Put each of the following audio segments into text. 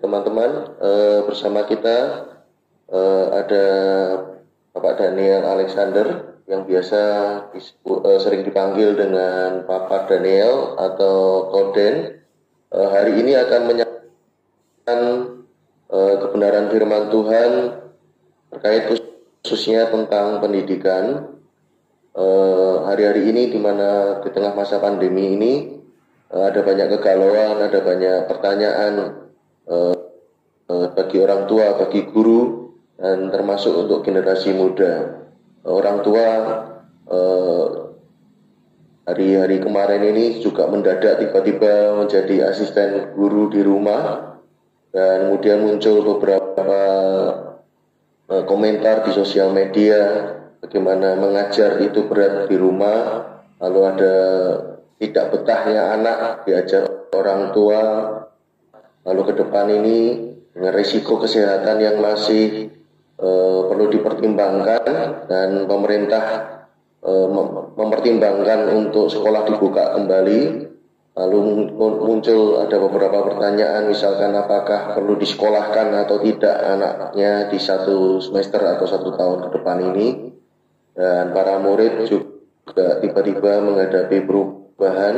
teman-teman, bersama kita ada Bapak Daniel Alexander yang biasa sering dipanggil dengan Papa Daniel atau Koden. Hari ini akan menyampaikan kebenaran firman Tuhan terkait khususnya tentang pendidikan. Hari-hari ini di mana di tengah masa pandemi ini ada banyak kegalauan, ada banyak pertanyaan bagi orang tua, bagi guru, dan termasuk untuk generasi muda. Orang tua hari-hari kemarin ini juga mendadak tiba-tiba menjadi asisten guru di rumah, dan kemudian muncul beberapa komentar di sosial media bagaimana mengajar itu berat di rumah, lalu ada tidak betahnya anak diajar orang tua, lalu ke depan ini dengan risiko kesehatan yang masih perlu dipertimbangkan, dan pemerintah mempertimbangkan untuk sekolah dibuka kembali. Lalu muncul ada beberapa pertanyaan, misalkan apakah perlu disekolahkan atau tidak anaknya di 1 semester atau 1 tahun ke depan ini. Dan para murid juga tiba-tiba menghadapi perubahan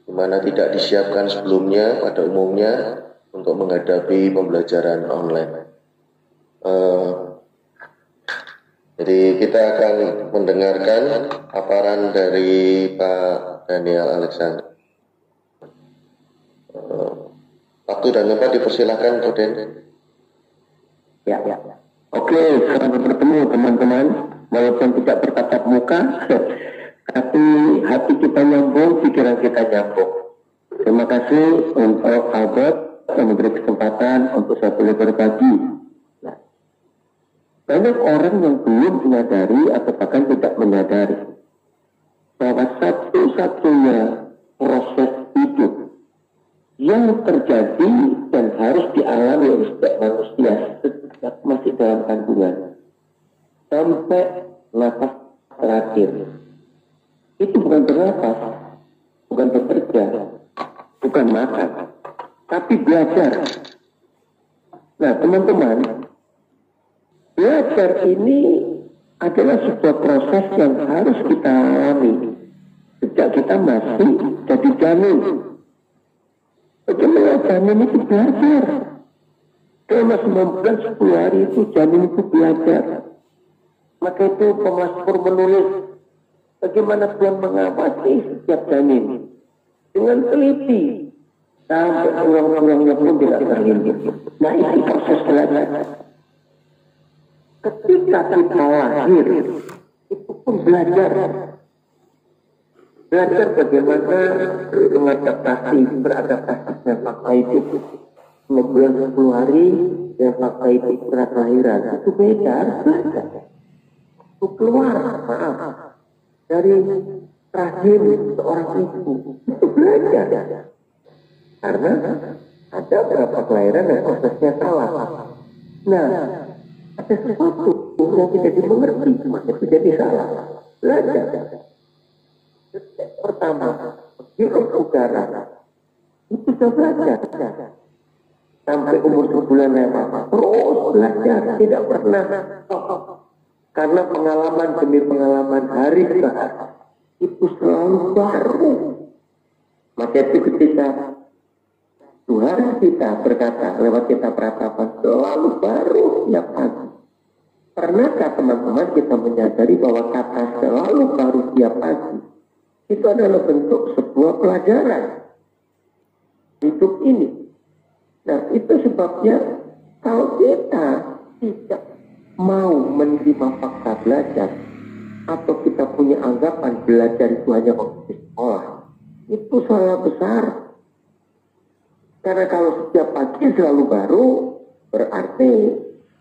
di mana tidak disiapkan sebelumnya pada umumnya untuk menghadapi pembelajaran online. Jadi kita akan mendengarkan paparan dari Pak Daniel Alexander. Waktu dan tempat dipersilakan, Koden. Ya. Oke, selamat bertemu teman-teman. Walaupun tidak bertatap muka, tapi hati kita nyambung, pikiran kita nyambung. Terima kasih untuk Albert yang memberi kesempatan untuk saya boleh berbagi. Nah, banyak orang yang belum menyadari atau bahkan tidak menyadari bahwa satu-satunya proses hidup yang terjadi dan harus dialami oleh setiap manusia sejak masih dalam kandungan sampai nafas terakhir itu bukan bernapas, bukan bekerja, bukan makan, tapi belajar. Nah teman-teman, belajar ini adalah sebuah proses yang harus kita alami sejak kita masih jadi janin. Bagaimana janin itu belajar? Selama 9 bulan 10 hari itu janin itu belajar. Maka itu pemasmur menulis bagaimana Tuhan mengawasi setiap janin dengan teliti sampai tulang-tulangnya pun tidak terlilit. Nah itu proses belajar. Ketika kita lahir itu pun belajar bagaimana beradaptasi dengan fakta hidup. 9 bulan 10 hari dan fakta hidup berat lahiran itu beda, belajar. Itu keluar, dari rahim seorang ibu itu belajar, karena ada beberapa kelahiran yang prosesnya salah. Nah, ada sesuatu yang tidak dimengerti, maka itu jadi salah. Belajar. Pertama, hirup udara itu sudah belajar. Sampai umur 1 bulan terus belajar, tidak pernah stop. Karena pengalaman demi pengalaman hari ke hari itu selalu baru. Maka itu ketika Tuhan kita berkata lewat kita peratapan selalu baru setiap pagi. Pernahkah teman-teman kita menyadari bahwa kata selalu baru setiap pagi itu adalah bentuk sebuah pelajaran hidup ini. Nah itu sebabnya kalau kita tidak mau menerima fakta belajar, atau kita punya anggapan belajar itu hanya waktu di sekolah, itu salah besar. Karena kalau setiap pagi selalu baru, berarti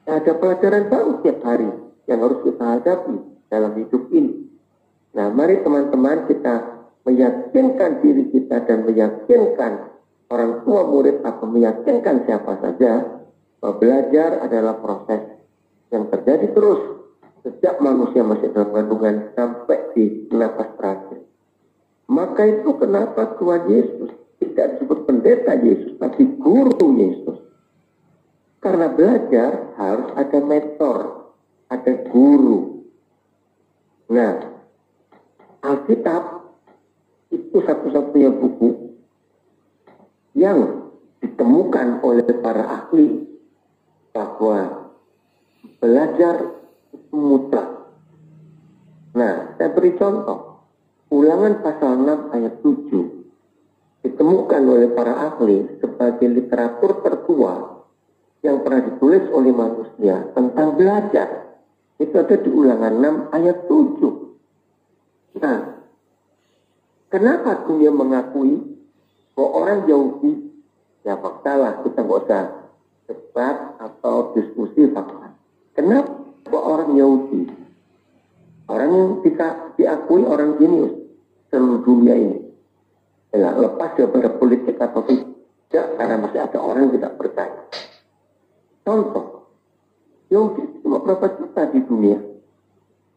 ada pelajaran baru setiap hari yang harus kita hadapi dalam hidup ini. Nah mari teman-teman kita meyakinkan diri kita dan meyakinkan orang tua murid atau meyakinkan siapa saja bahwa belajar adalah proses yang terjadi terus sejak manusia masih dalam kandungan sampai di nafas terakhir. Maka itu kenapa Tuhan Yesus tidak disebut pendeta Yesus, tapi guru Yesus. Karena belajar harus ada mentor, ada guru. Nah, Alkitab itu satu-satunya buku yang ditemukan oleh para ahli bahwa belajar itu mutlak. Nah, saya beri contoh. Ulangan pasal 6 ayat 7 ditemukan oleh para ahli sebagai literatur tertua yang pernah ditulis oleh manusia tentang belajar. Itu ada di Ulangan 6 ayat 7. Nah, kenapa dunia mengakui bahwa orang Yahudi, ya faktalah, kita nggak usah debat atau diskusi fakta. Kenapa orang Yahudi, orang yang diakui orang jenius seluruh dunia ini, ya, lepas daripada politik atau tidak, karena masih ada orang yang tidak percaya. Contoh, Yahudi cuma berapa juta di dunia,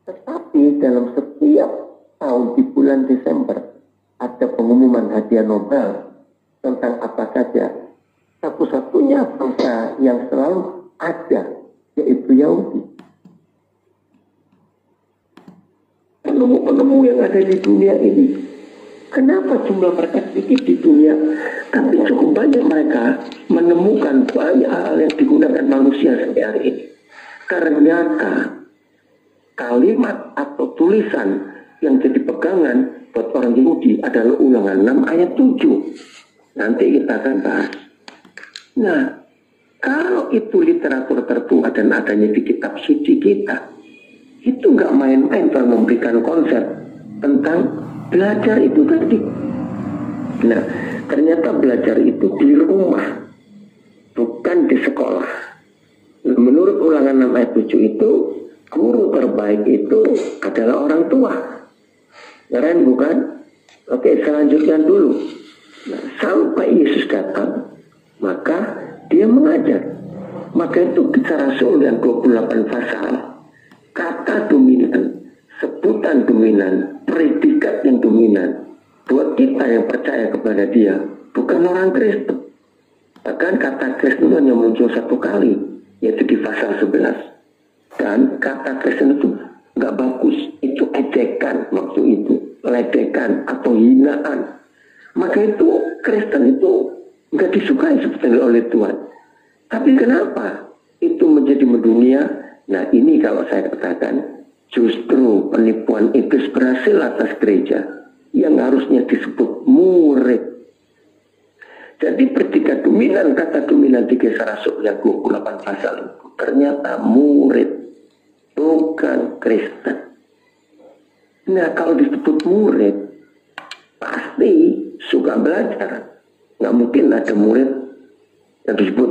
tetapi dalam setiap tahun di bulan Desember ada pengumuman hadiah Nobel tentang apa saja. Satu-satunya bangsa yang selalu ada yaitu Yahudi. Penemu-penemu yang ada di dunia ini, kenapa jumlah mereka sedikit di dunia, tapi cukup banyak mereka menemukan banyak hal yang digunakan manusia sampai hari ini. Ternyata kalimat atau tulisan yang jadi pegangan buat orang Yahudi adalah Ulangan 6 ayat 7. Nanti kita akan bahas. Nah, kalau itu literatur tertua dan adanya di kitab suci kita, itu nggak main-main kalau memberikan konsep tentang belajar itu tadi. Nah, ternyata belajar itu di rumah, bukan di sekolah. Menurut Ulangan 6 ayat 7 itu, guru terbaik itu adalah orang tua. Keren bukan? Oke, selanjutnya dulu. Nah, sampai Yesus datang, maka dia mengajar. Maka itu Kisah Rasul yang 28 pasal, kata dominan, sebutan dominan, predikat yang dominan buat kita yang percaya kepada dia, bukan orang Kristen. Bahkan kata Kristen hanya muncul satu kali, yaitu di pasal 11. Dan kata Kristen itu nggak bagus, itu ejekan, maksud itu ledekan atau hinaan. Maka itu Kristen itu nggak disukai sebetulnya oleh Tuhan. Tapi kenapa itu menjadi mendunia? Nah, ini kalau saya katakan justru penipuan iblis berhasil atas gereja yang harusnya disebut murid. Jadi predikat dominan, kata dominan di Kisah Rasul yang 28 pasal itu ternyata murid, bukan Kristen. Nah, kalau disebut murid pasti suka belajar. Nggak mungkin ada murid yang disebut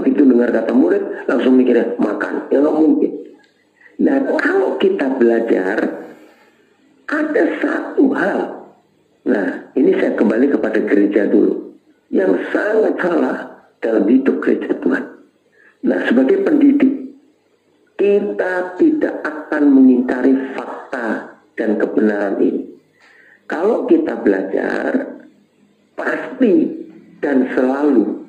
begitu dengar kata murid langsung mikirnya makan, ya nggak mungkin. Nah, kalau kita belajar ada satu hal. Nah, ini saya kembali kepada gereja dulu yang sangat salah dalam hidup gereja Tuhan. Nah, sebagai pendidik kita tidak akan mengingkari fakta dan kebenaran ini. Kalau kita belajar pasti dan selalu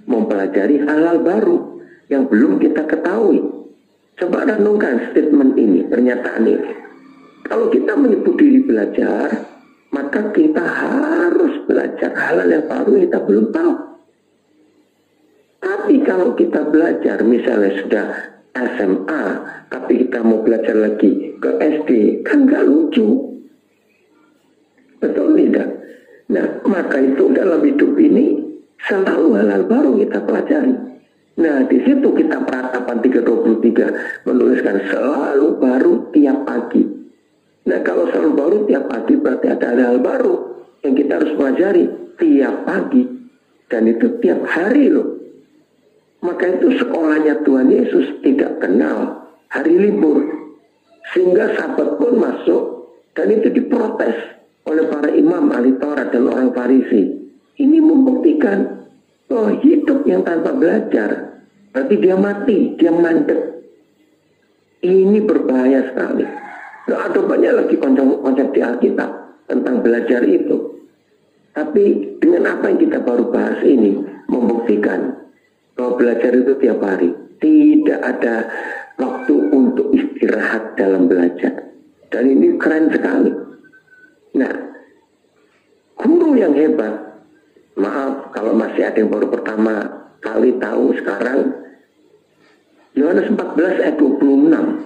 mempelajari hal-hal baru yang belum kita ketahui. Coba renungkan statement ini, pernyataan ini. Kalau kita menyebut diri belajar, maka kita harus belajar hal-hal yang baru yang kita belum tahu. Tapi kalau kita belajar, misalnya sudah SMA, tapi kita mau belajar lagi ke SD, kan nggak lucu. Betul tidak? Nah, maka itu dalam hidup ini selalu hal-hal baru kita pelajari. Nah, di situ kita Peratapan 3:23 menuliskan selalu baru tiap pagi. Nah, kalau selalu baru tiap pagi berarti ada hal baru yang kita harus pelajari tiap pagi. Dan itu tiap hari loh. Maka itu sekolahnya Tuhan Yesus tidak kenal hari libur. Sehingga Sabat pun masuk dan itu diprotes oleh para imam ahli Taurat dan orang Farisi. Ini membuktikan bahwa hidup yang tanpa belajar berarti dia mati, dia mandek. Ini berbahaya sekali. Nah, ada banyak lagi konsep di Alkitab tentang belajar itu. Tapi dengan apa yang kita baru bahas ini membuktikan Kalau belajar itu tiap hari, tidak ada waktu untuk istirahat dalam belajar. Dan ini keren sekali. Nah, guru yang hebat, maaf kalau masih ada yang baru pertama kali tahu sekarang, Yohanes 14 ayat 26.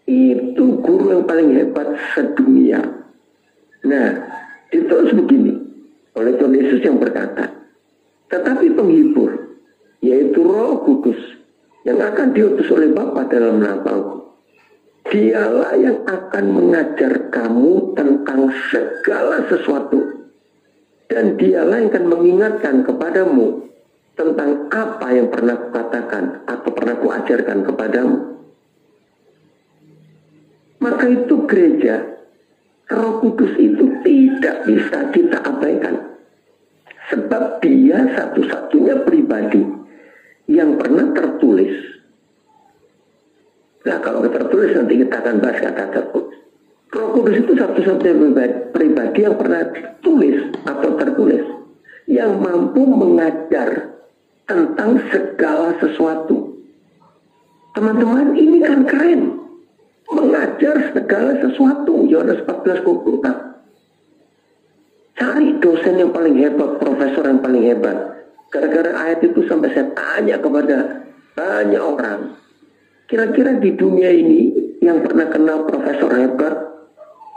Itu guru yang paling hebat sedunia. Nah, ditulis begini oleh Tuhan Yesus yang berkata, tetapi penghibur, yaitu Roh Kudus, yang akan diutus oleh Bapa dalam namaku, Dialah yang akan mengajar kamu tentang segala sesuatu, dan Dialah yang akan mengingatkan kepadamu tentang apa yang pernah kukatakan atau pernah kuajarkan kepadamu. Maka itu gereja, Roh Kudus itu tidak bisa kita abaikan. Sebab Dia satu-satunya pribadi yang pernah tertulis. Nah, kalau tertulis nanti kita akan bahas kata tertulis. Roh Kudus itu satu-satunya pribadi yang pernah ditulis atau tertulis, yang mampu mengajar tentang segala sesuatu. Teman-teman, ini kan keren. Mengajar segala sesuatu. Yohanes 14:26. Cari dosen yang paling hebat, profesor yang paling hebat. Gara-gara ayat itu sampai saya tanya kepada banyak orang, kira-kira di dunia ini yang pernah kenal profesor hebat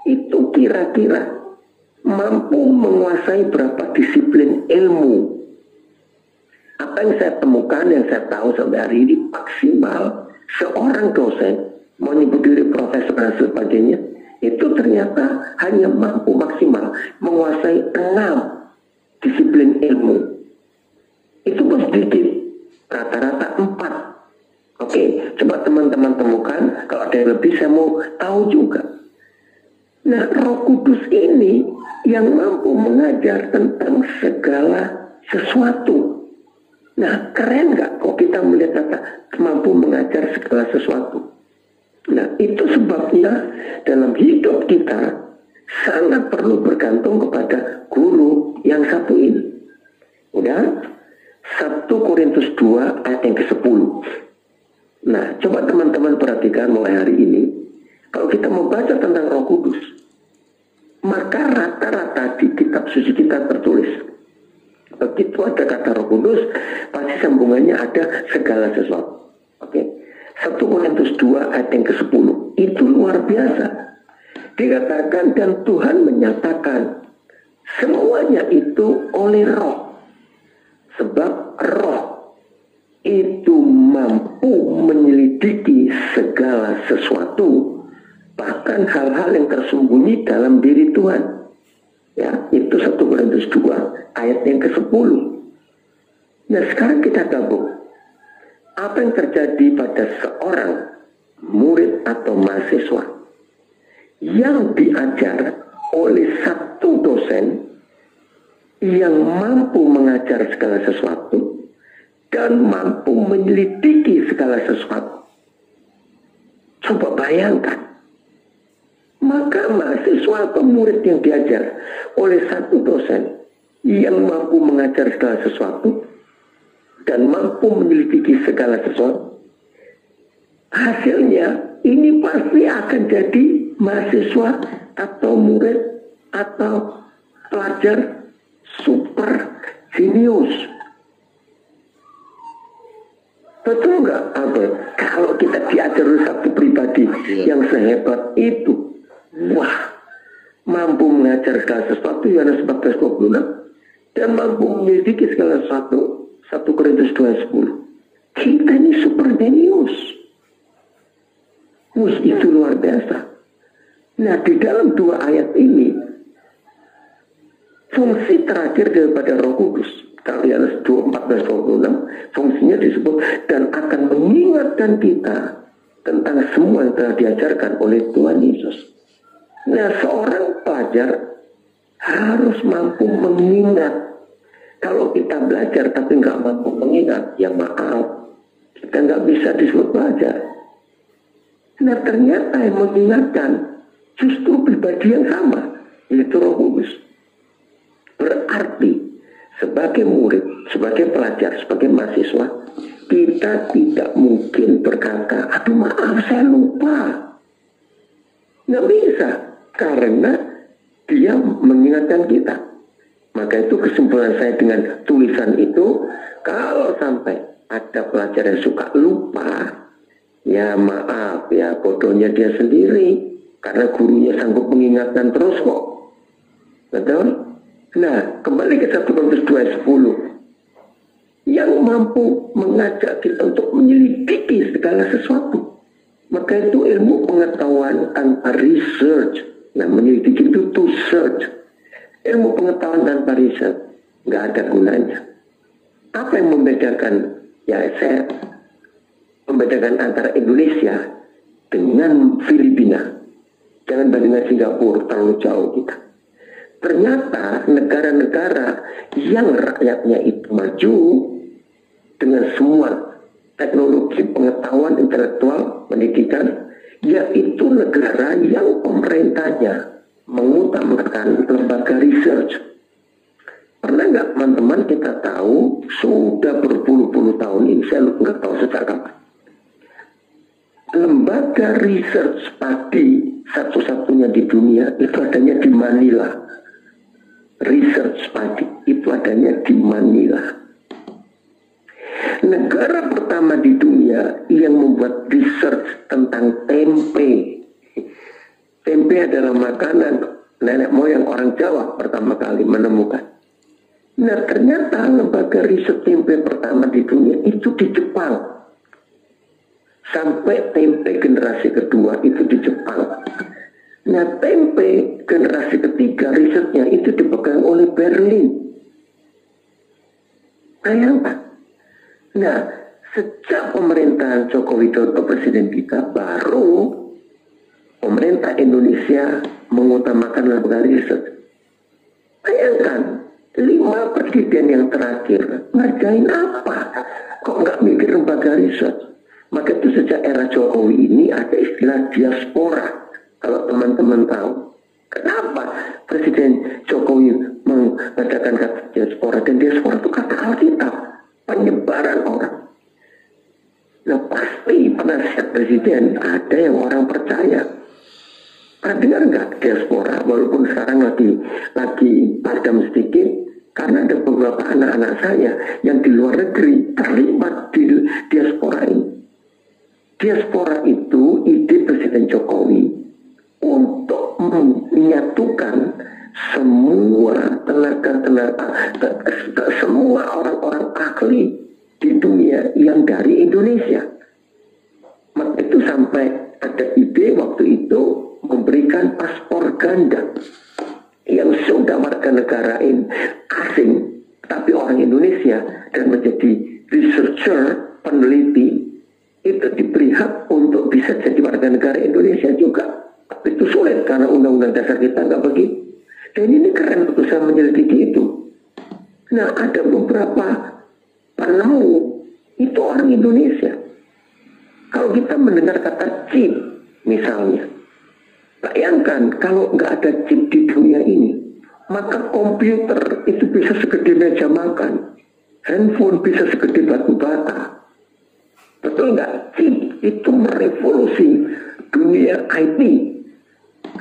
itu kira-kira mampu menguasai berapa disiplin ilmu? Apa yang saya temukan, yang saya tahu sampai hari ini, maksimal seorang dosen mau nyebut diri profesor dan sebagainya, itu ternyata hanya mampu maksimal menguasai 6 disiplin ilmu. Itu pun sedikit, rata-rata 4. Oke, coba teman-teman temukan, kalau ada yang lebih saya mau tahu juga. Nah, Roh Kudus ini yang mampu mengajar tentang segala sesuatu. Nah, keren nggak kalau kita melihat kata mampu mengajar segala sesuatu? Nah, itu sebabnya dalam hidup kita sangat perlu bergantung kepada guru yang satu ini. Udah? 1 Korintus 2 ayat yang ke-10. Nah, coba teman-teman perhatikan mulai hari ini. Kalau kita membaca tentang Roh Kudus, maka rata-rata di kitab suci kita tertulis, begitu ada kata Roh Kudus, pasti sambungannya ada segala sesuatu. Oke. 1 Korintus 2 ayat yang ke-10. Itu luar biasa. Dikatakan dan Tuhan menyatakan semuanya itu oleh Roh. Sebab Roh itu mampu menyelidiki segala sesuatu, bahkan hal-hal yang tersembunyi dalam diri Tuhan. Ya, itu 1 Korintus 2 ayat yang ke-10. Nah, sekarang kita gabung. Apa yang terjadi pada seorang murid atau mahasiswa yang diajar oleh satu dosen yang mampu mengajar segala sesuatu dan mampu menyelidiki segala sesuatu? Coba bayangkan. Maka mahasiswa atau murid yang diajar oleh satu dosen yang mampu mengajar segala sesuatu dan mampu menyelidiki segala sesuatu, hasilnya ini pasti akan jadi mahasiswa atau murid atau pelajar super jenius. Betul nggak, Albert? Kalau kita diajar oleh satu pribadi yang sehebat itu, wah, mampu mengajar segala sesuatu, Yohanes 14:26, dan mampu menyelidiki segala sesuatu, 1 Korintus 2:10. Kita ini super genius. Wih, itu luar biasa. Nah, di dalam 2 ayat ini, fungsi terakhir daripada Roh Kudus, Yohanes 2:14-26, fungsinya disebut dan akan mengingatkan kita tentang semua yang telah diajarkan oleh Tuhan Yesus. Nah, seorang pelajar harus mampu mengingat. Kalau kita belajar tapi nggak mampu mengingat, ya maaf, kita nggak bisa disebut belajar. Nah, ternyata yang mengingatkan justru pribadi yang sama, yaitu Roh Kudus. Berarti sebagai murid, sebagai pelajar, sebagai mahasiswa, kita tidak mungkin berkata, aduh maaf saya lupa. Nggak bisa, karena dia mengingatkan kita. Maka itu kesimpulan saya dengan tulisan itu, kalau sampai ada pelajar yang suka lupa, ya maaf ya, bodohnya dia sendiri. Karena gurunya sanggup mengingatkan terus kok. Betul? Nah, kembali ke 1 Korintus 2 ayat 10. Yang mampu mengajak kita untuk menyelidiki segala sesuatu. Maka itu ilmu pengetahuan tanpa research. Nah, menyelidiki itu to search. Ilmu pengetahuan tanpa research nggak ada gunanya. Apa yang membedakan? Ya, saya membedakan antara Indonesia dengan Filipina. Jangan bandingkan Singapura, terlalu jauh kita. Ternyata negara-negara yang rakyatnya itu maju dengan semua teknologi pengetahuan intelektual pendidikan, yaitu negara yang pemerintahnya mengutamakan lembaga research. Pernah nggak teman-teman kita tahu sudah berpuluh-puluh tahun ini, saya nggak tahu sejak kapan, lembaga research padi satu-satunya di dunia itu adanya di Manila. Research padi itu adanya di Manila. Negara pertama di dunia yang membuat research tentang tempe. Tempe adalah makanan nenek moyang orang Jawa pertama kali menemukan. Nah, ternyata lembaga riset tempe pertama di dunia itu di Jepang. Sampai tempe generasi kedua itu di Jepang. Nah, tempe generasi ketiga risetnya itu dipegang oleh Berlin. Bayangkan. Nah, sejak pemerintahan Joko Widodo presiden kita, baru pemerintah Indonesia mengutamakan lembaga riset. Bayangkan, 5 presiden yang terakhir ngerjain apa? Kok nggak mikir lembaga riset? Maka itu sejak era Jokowi ini ada istilah diaspora. Kalau teman-teman tahu, kenapa Presiden Jokowi mengadakan kata diaspora? Dan diaspora itu kata Alkitab, penyebaran orang. Nah, pasti penasihat presiden ada yang orang percaya. Pernah dengar nggak diaspora? Walaupun sekarang lagi padam sedikit, karena ada beberapa anak-anak saya yang di luar negeri terlibat di diaspora ini. Diaspora itu ide Presiden Jokowi untuk menyatukan semua semua orang-orang ahli di dunia yang dari Indonesia. Maka itu sampai ada ide waktu itu memberikan paspor ganda yang sudah warga negara asing tapi orang Indonesia dan menjadi researcher, peneliti, itu diberi hak untuk bisa jadi warga negara Indonesia juga. Tapi itu sulit karena undang-undang dasar kita nggak begitu. Dan ini keren berusaha menyelidiki itu. Nah, ada beberapa penemu itu orang Indonesia. Kalau kita mendengar kata chip misalnya, bayangkan kalau nggak ada chip di dunia ini, maka komputer itu bisa segede meja makan, handphone bisa segede batu bata. Betul nggak? Chip itu merevolusi dunia IT.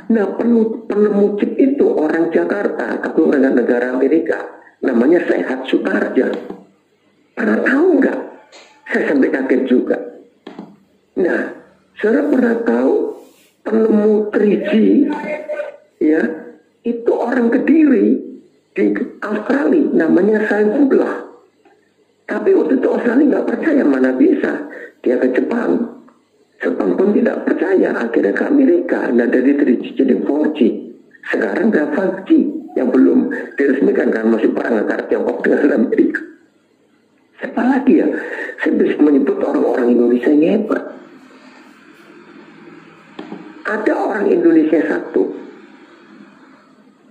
Nah, penemu chip itu orang Jakarta, tapi orang negara Amerika, namanya Sehat Sutarja. Pernah tahu nggak? Saya sampai kaget juga. Nah, saudara pernah tahu penemu 3G, ya, itu orang Kediri di Australia, namanya Saifullah. Tapi waktu itu Australia nggak percaya, mana bisa, dia ke Jepang. Jepang pun tidak percaya, akhirnya ke Amerika. Nah, dari 3G jadi 4G. Sekarang ada 5G yang belum diresmikan karena masih perang antara Tiongkok dengan Amerika. Siapa lagi ya? Saya bisa menyebut orang-orang Indonesia yang hebat. Ada orang Indonesia satu.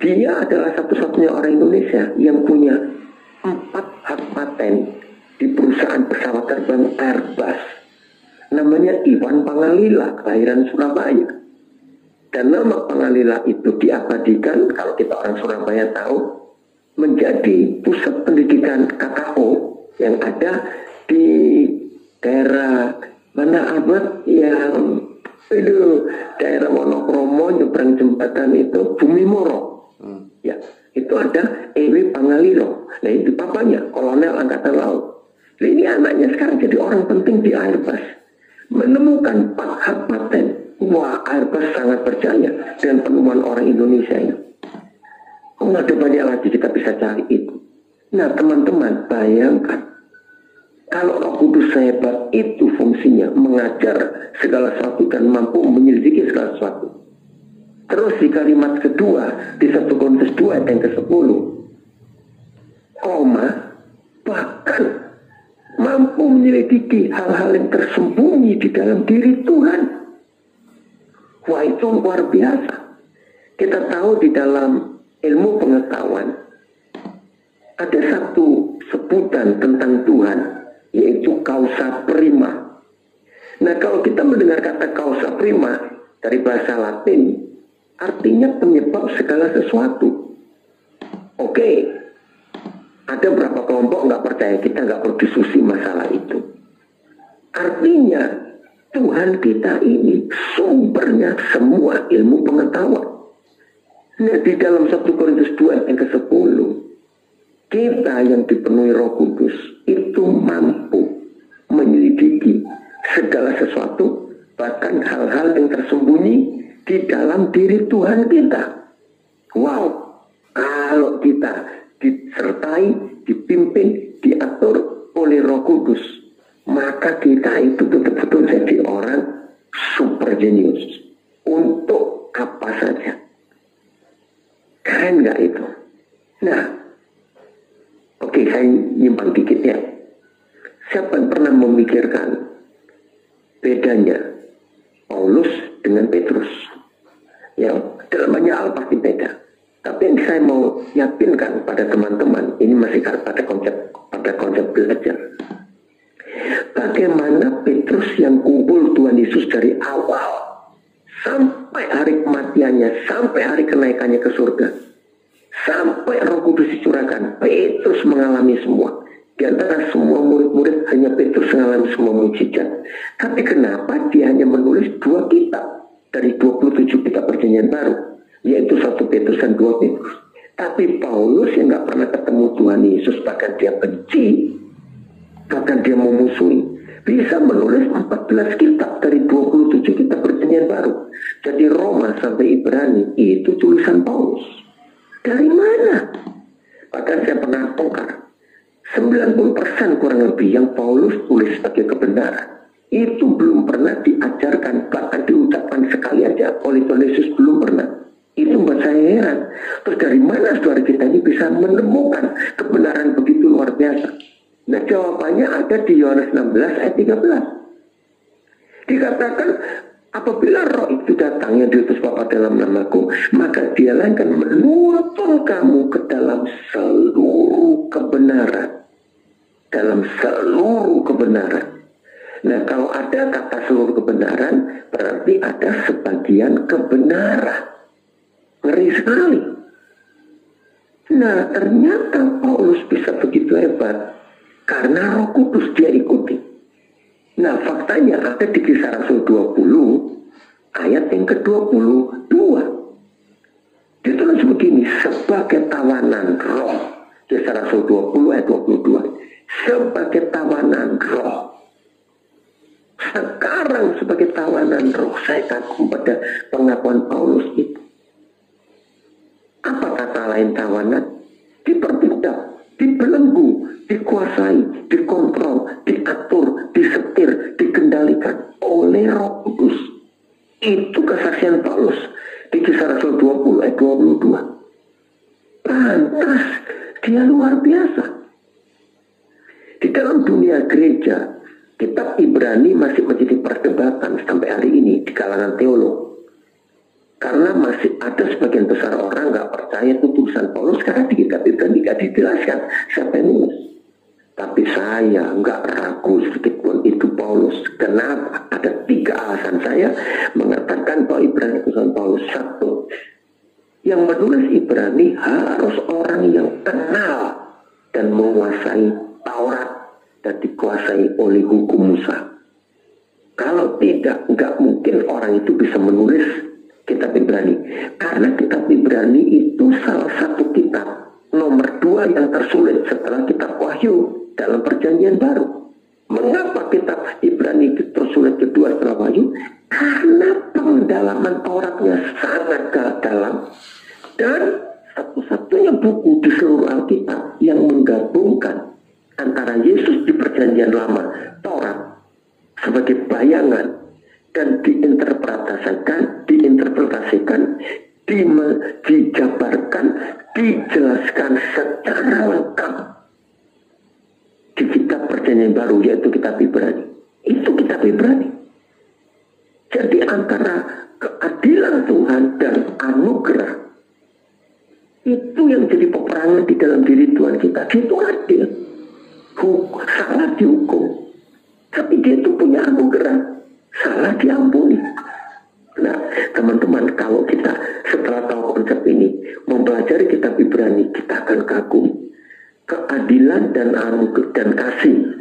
Dia adalah satu-satunya orang Indonesia yang punya 4 hak paten di perusahaan pesawat terbang Airbus. Namanya Iwan Pangalila, kelahiran Surabaya. Dan nama Pangalila itu diabadikan, kalau kita orang Surabaya tahu, menjadi pusat pendidikan kakao yang ada di daerah mana Ahmad yang itu daerah Wonokromo nyebrang jembatan itu Bumi Moro. Ya, itu ada Ewi Pangalilo. Nah itu papanya kolonel angkatan laut. Nah, ini anaknya sekarang jadi orang penting di Airbus, menemukan hak paten. Wah, Airbus sangat percaya dengan penemuan orang Indonesia ini. Oh, ada banyak lagi kita bisa cari itu. Nah teman-teman, bayangkan kalau Roh Kudus hebat itu fungsinya mengajar segala sesuatu dan mampu menyelidiki segala sesuatu. Terus di kalimat kedua di 1 Korintus 2 ayat yang ke-10, bahkan mampu menyelidiki hal-hal yang tersembunyi di dalam diri Tuhan. Wah, itu luar biasa. Kita tahu di dalam ilmu pengetahuan ada satu sebutan tentang Tuhan, yaitu causa prima. Nah, kalau kita mendengar kata causa prima dari bahasa Latin, artinya penyebab segala sesuatu. Oke, ada beberapa kelompok nggak percaya, kita nggak perlu diskusi masalah itu. Artinya Tuhan kita ini sumbernya semua ilmu pengetahuan. Nah, di dalam 1 Korintus 2 yang ke-10, kita yang dipenuhi Roh Kudus itu mampu menyelidiki segala sesuatu, bahkan hal-hal yang tersembunyi di dalam diri Tuhan kita. Wow, kalau kita disertai, dipimpin, diatur oleh Roh Kudus, maka kita itu betul-betul jadi orang super jenius untuk apa saja. Keren nggak itu? Nah, oke, saya nyimpang dikit ya. Siapa yang pernah memikirkan bedanya Paulus dengan Petrus? Ya, dalam banyak hal pasti beda. Tapi yang saya mau yakinkan pada teman-teman, ini masih pada konsep belajar. Bagaimana Petrus yang kumpul Tuhan Yesus dari awal sampai hari kematiannya, sampai hari kenaikannya ke surga, sampai Roh Kudus dicurahkan, Petrus mengalami semua. Di antara semua murid-murid hanya Petrus mengalami semua mukjizat. Tapi kenapa dia hanya menulis 2 kitab dari 27 kitab Perjanjian Baru, yaitu 1 Petrus dan 2 Petrus. Tapi Paulus yang nggak pernah ketemu Tuhan Yesus, bahkan dia benci, bahkan dia memusuhi, bisa menulis 14 kitab dari 27 kitab Perjanjian Baru. Jadi Roma sampai Ibrani itu tulisan Paulus. Dari mana? Bahkan saya pernah bongkar 90% kurang lebih yang Paulus tulis sebagai kebenaran itu belum pernah diajarkan, bahkan diucapkan sekali aja oleh Tuhan Yesus, belum pernah. Itu buat saya heran. Terus dari mana saudara kita ini bisa menemukan kebenaran begitu luar biasa? Nah, jawabannya ada di Yohanes 16 ayat 13. Dikatakan, apabila Roh itu datang yang diutus Bapa dalam namaku, maka dialah yang akan menuntun kamu ke dalam seluruh kebenaran. Dalam seluruh kebenaran. Nah, kalau ada kata seluruh kebenaran, berarti ada sebagian kebenaran. Ngeri sekali. Nah, ternyata Paulus bisa begitu hebat karena Roh Kudus dia ikuti. Nah, faktanya ada di Kisah Rasul 20 ayat yang ke-22. Ditulis begini, sebagai tawanan roh. Kisah Rasul 20 ayat 22. Sebagai tawanan roh. Sekarang sebagai tawanan roh, saya kagum pada pengakuan Paulus itu. Apa kata lain tawanan? Diperbudak, dibelenggu, dikuasai, dikontrol, diatur, disetir, dikendalikan oleh Roh Kudus. Itu kesaksian Paulus di Kisah Rasul 20 ayat 22. Pantas, dia luar biasa. Di dalam dunia gereja, kitab Ibrani masih menjadi perdebatan sampai hari ini di kalangan teolog. Karena masih ada sebagian besar orang nggak percaya itu tulisan Paulus, karena di kitab Ibrani tidak dijelaskan siapa yang nulis. Tapi saya nggak ragu sedikit pun itu Paulus. Kenapa? Ada 3 alasan saya mengatakan bahwa Ibrani tulisan Paulus. 1, Yang menulis Ibrani harus orang yang kenal dan menguasai Taurat dan dikuasai oleh hukum Musa. Kalau tidak, nggak mungkin orang itu bisa menulis kitab Ibrani. Karena kitab Ibrani itu salah satu kitab nomor 2 yang tersulit setelah kitab Wahyu dalam perjanjian baru. Mengapa kitab Ibrani itu tersulit kedua setelah Wahyu? Karena pendalaman Tauratnya sangat dalam. Dan satu-satunya buku di seluruh Alkitab yang menggabungkan antara Yesus di perjanjian lama, Taurat, sebagai bayangan dan diinterpretasikan, dijabarkan, dijelaskan secara lengkap di kitab perjanjian baru, yaitu kitab Ibrani. Itu kitab Ibrani. Jadi antara keadilan Tuhan dan anugerah, itu yang jadi peperangan di dalam diri Tuhan kita. Dia itu adil, salah dihukum, tapi dia itu punya anugerah, salah diampuni. Nah, teman-teman, kalau kita setelah tahu konsep ini, mempelajari kitab Ibrani, kita akan kagum. Keadilan dan anugerah dan kasih,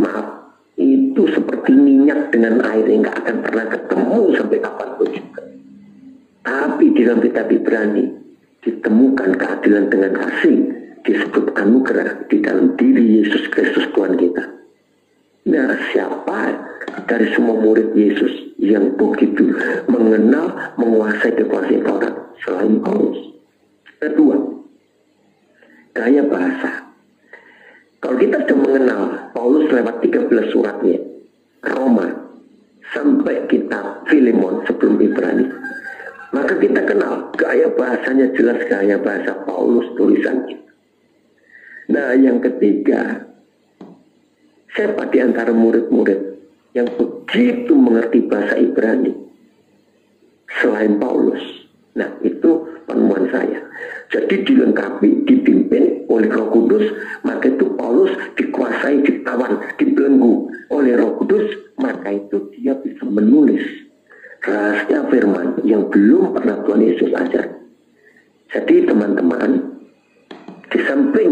itu seperti minyak dengan air yang gak akan pernah ketemu sampai kapanpun juga. Tapi di dalam kitab Ibrani ditemukan keadilan dengan kasih, disebut anugerah di dalam diri Yesus Kristus Tuhan kita. Nah, siapa dari semua murid Yesus yang begitu mengenal, menguasai, dikuasai Taurat selain Paulus? Kedua, gaya bahasa. Kalau kita sudah mengenal Paulus lewat 13 suratnya, Roma sampai kitab Filemon sebelum Ibrani, maka kita kenal gaya bahasanya jelas gaya bahasa Paulus tulisannya. Nah, yang ketiga, siapa di antara murid-murid yang begitu mengerti bahasa Ibrani selain Paulus? Nah, itu penemuan saya. Jadi dilengkapi, dipimpin oleh Roh Kudus, maka itu Paulus dikuasai, ditawan, dibelenggu oleh Roh Kudus, maka itu dia bisa menulis rahasia firman yang belum pernah Tuhan Yesus ajar. Jadi teman-teman, di samping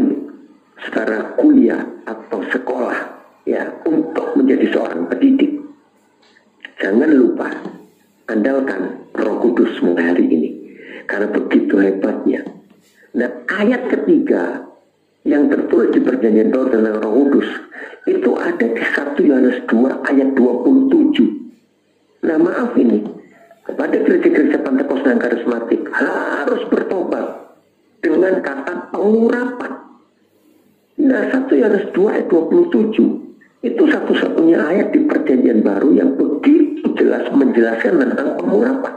secara kuliah atau sekolah ya untuk menjadi seorang pendidik, jangan lupa andalkan Roh Kudus mulai hari ini, karena begitu hebatnya. Nah, ayat ketiga yang tertulis di perjanjian baru tentang Roh Kudus itu ada di 1 Yohanes 2 ayat 27. Nah, maaf ini, kepada gereja-gereja Pentakosta dan Karismatik harus bertobat dengan kata pengurapan. Nah, 1 Yohanes 2 ayat 27 itu satu-satunya ayat di perjanjian baru yang begitu jelas menjelaskan tentang pengurapan.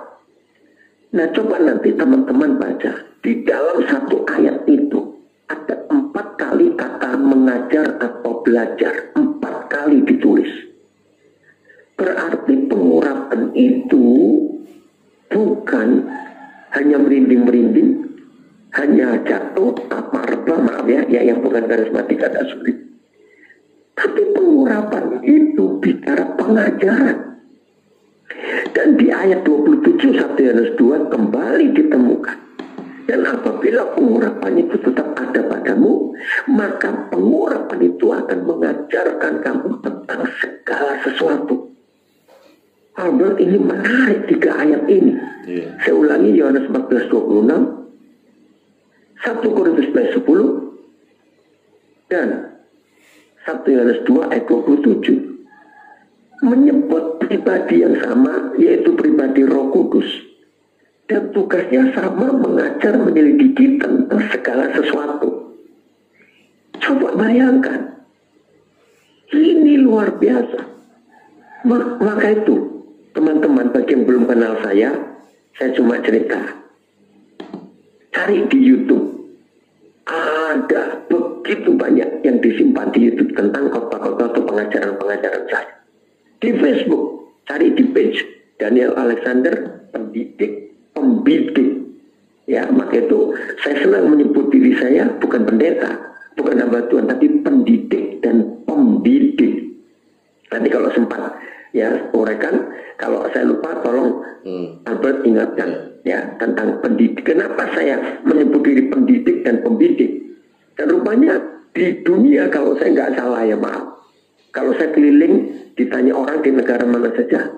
Nah, coba nanti teman-teman baca. Di dalam satu ayat itu ada 4 kali kata mengajar atau belajar. 4 kali ditulis. Berarti pengurapan itu bukan hanya merinding-merinding, hanya jatuh, maaf ya, yang bukan karismatik agak sulit. Tapi pengurapan itu bicara pengajaran. Dan di ayat 27 1 Yohanes 2 kembali ditemukan. Dan apabila pengurapan itu tetap ada padamu, maka pengurapan itu akan mengajarkan kamu tentang segala sesuatu. Albert, ini menarik 3 ayat ini. Saya ulangi, Yohanes 14:26, 1 Korintus 10, dan 1 Yohanes 2 ayat 27 menyebut pribadi yang sama, yaitu pribadi Roh Kudus, dan tugasnya sama, mengajar, menyelidiki tentang segala sesuatu. Coba bayangkan, ini luar biasa. Maka itu teman-teman, bagi yang belum kenal saya cuma cerita. Cari di YouTube, ada begitu banyak yang disimpan di YouTube tentang khotbah-khotbah atau pengajaran-pengajaran saya. Di Facebook, cari di page Daniel Alexander, pendidik, pembidik. Ya, maka itu saya senang menyebut diri saya bukan pendeta, bukan hamba Tuhan, tapi pendidik dan pembidik. Nanti kalau sempat ya uraikan, kalau saya lupa tolong Albert ingatkan. ya tentang pendidik. Kenapa saya menyebut diri pendidik dan pembidik? Dan rupanya di dunia, kalau saya nggak salah ya maaf, kalau saya keliling ditanya orang di negara mana saja,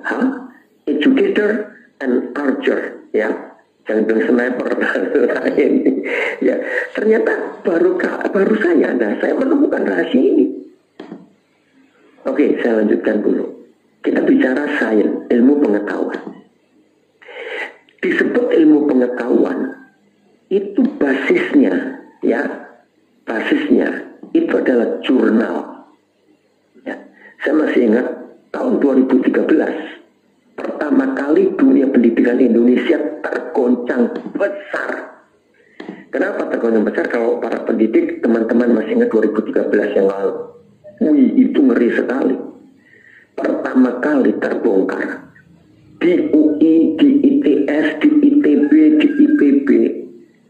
educator and archer, ya, jangan bilang sniper lain, ya. Ternyata baru saya menemukan rahasia ini. Oke, saya lanjutkan dulu. Kita bicara sains, ilmu pengetahuan. Disebut ilmu pengetahuan itu basisnya, ya, itu adalah jurnal. Ya, saya masih ingat tahun 2013 pertama kali dunia pendidikan Indonesia tergoncang besar. Kenapa tergoncang besar? Kalau para pendidik, teman-teman masih ingat 2013 yang lalu. Wih, itu ngeri sekali. Pertama kali terbongkar di UI, di ITS, di ITB, di IPB,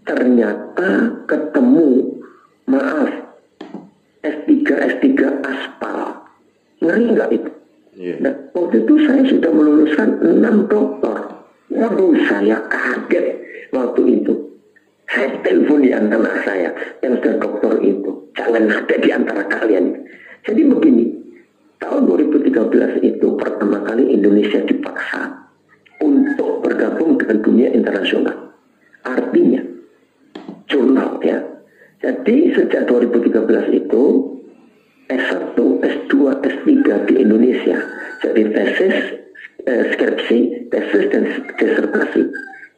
ternyata ketemu, maaf, S3 aspal. Ngeri nggak itu? Yeah. Nah, waktu itu saya sudah meluluskan 6 doktor. Waduh, saya kaget waktu itu. Saya telepon di anak saya yang sudah doktor itu. Jangan ada di antara kalian. Jadi begini, tahun 2013 itu pertama kali Indonesia dipaksa untuk bergabung dengan dunia internasional. Artinya, jurnal, ya. Jadi sejak 2013 itu S1, S2, S3 di Indonesia, jadi tesis, skripsi, tesis dan disertasi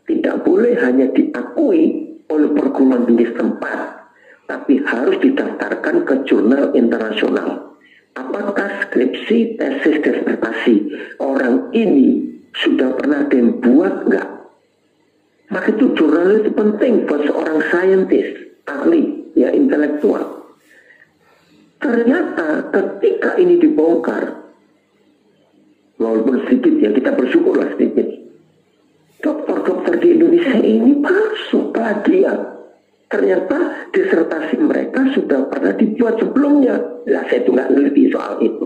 tidak boleh hanya diakui oleh perguruan tinggi setempat, tapi harus didaftarkan ke jurnal internasional. Apakah skripsi, tesis, disertasi orang ini sudah pernah dibuat enggak? Maka itu jurnal itu penting buat seorang saintis, ahli, ya, intelektual. Ternyata ketika ini dibongkar, walaupun sedikit, ya, kita bersyukurlah sedikit, dokter-dokter di Indonesia ini palsu, plagiat. Ternyata disertasi mereka sudah pernah dibuat sebelumnya. Lah, saya itu nggak ngerti soal itu.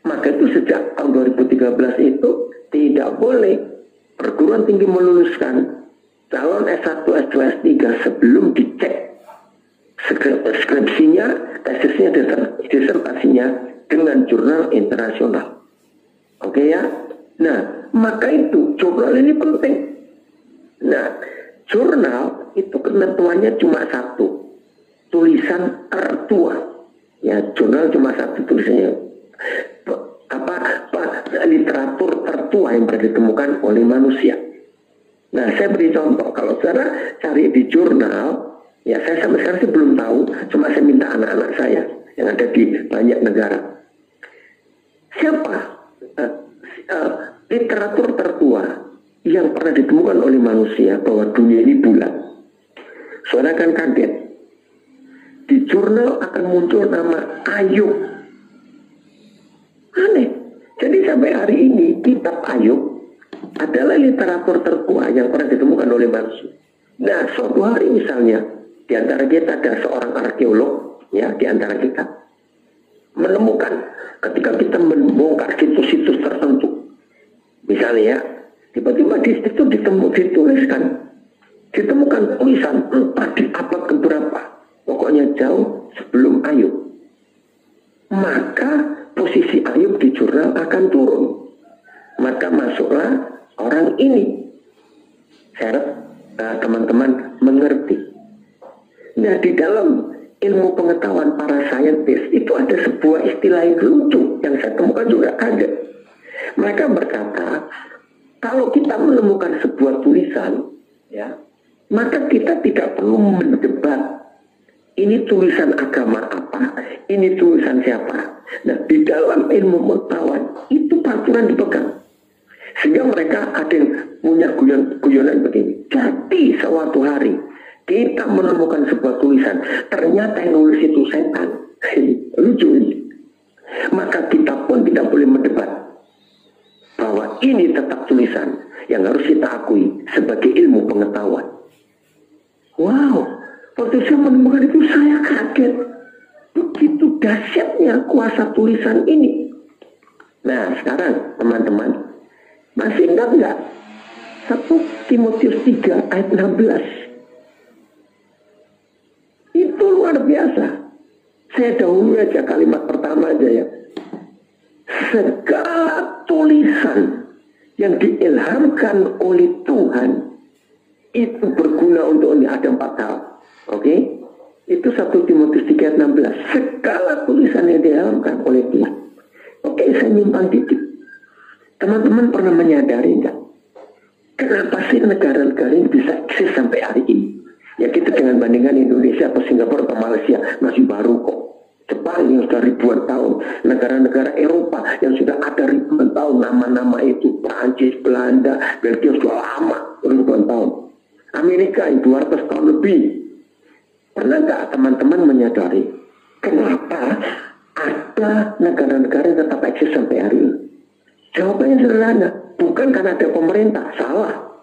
Maka itu sejak tahun 2013 itu tidak boleh perguruan tinggi meluluskan calon S1, S2, S3 sebelum dicek skripsinya, tesisnya, disertasinya dengan jurnal internasional. Oke, ya. Nah, maka itu jurnal ini penting. Nah, jurnal itu ketentuannya cuma satu, tulisan tertua. Ya, jurnal cuma satu tulisannya. Literatur tertua yang pernah ditemukan oleh manusia. Nah, saya beri contoh. Kalau saudara cari di jurnal, ya, saya sampai sekarang sih belum tahu, cuma saya minta anak-anak saya yang ada di banyak negara. Siapa literatur tertua yang pernah ditemukan oleh manusia bahwa dunia ini bulat? Saudara akan kaget. Di jurnal akan muncul nama Ayub. Aneh. Jadi sampai hari ini kitab Ayub adalah literatur tertua yang pernah ditemukan oleh manusia. Nah, suatu hari misalnya di antara kita ada seorang arkeolog, ya, di antara kita menemukan ketika kita membongkar situs-situs tertentu, misalnya, ya, tiba-tiba di situ ditemukan tulisan entah di abad keberapa, pokoknya jauh sebelum Ayub. Maka posisi Ayub di jurnal akan turun. Maka masuklah orang ini. Saya harap teman-teman mengerti. Nah, di dalam ilmu pengetahuan para saintis itu ada sebuah istilah yang lucu yang saya temukan juga kaget. Mereka berkata, kalau kita menemukan sebuah tulisan, ya, maka kita tidak perlu mendebat ini tulisan agama apa, ini tulisan siapa. Nah, di dalam ilmu pengetahuan itu peraturan dipegang. Sehingga mereka ada yang punya guyonan begini. Jadi suatu hari kita menemukan sebuah tulisan, ternyata yang nulis itu setan. Lucu ini. Maka kita pun tidak boleh mendebat bahwa ini tetap tulisan yang harus kita akui sebagai ilmu pengetahuan. Wow. Waktu saya menemukan itu saya kaget. Begitu dahsyatnya kuasa tulisan ini. Nah, sekarang teman-teman masih ingat nggak 1 Timotius 3 ayat 16. Itu luar biasa. Saya dahulu aja kalimat pertama aja ya. Segala tulisan yang diilhamkan oleh Tuhan itu berguna untuk ini. Ada 4 hal. Oke? Itu 1 Timotius 3 ayat 16. Segala tulisan yang diilhamkan oleh Tuhan. Oke, saya nyimpang dikit. Teman-teman pernah menyadari enggak? Kenapa sih negara-negara ini bisa eksis sampai hari ini? Ya kita dengan bandingkan Indonesia atau Singapura atau Malaysia masih baru kok. Jepang yang sudah ribuan tahun, negara-negara Eropa yang sudah ada ribuan tahun, nama-nama itu Prancis, Belanda, Belgia sudah lama ribuan tahun. Amerika yang 200 tahun lebih. Pernah nggak teman-teman menyadari kenapa ada negara-negara yang tetap eksis sampai hari ini? Jawabannya sederhana, bukan karena ada pemerintah, salah.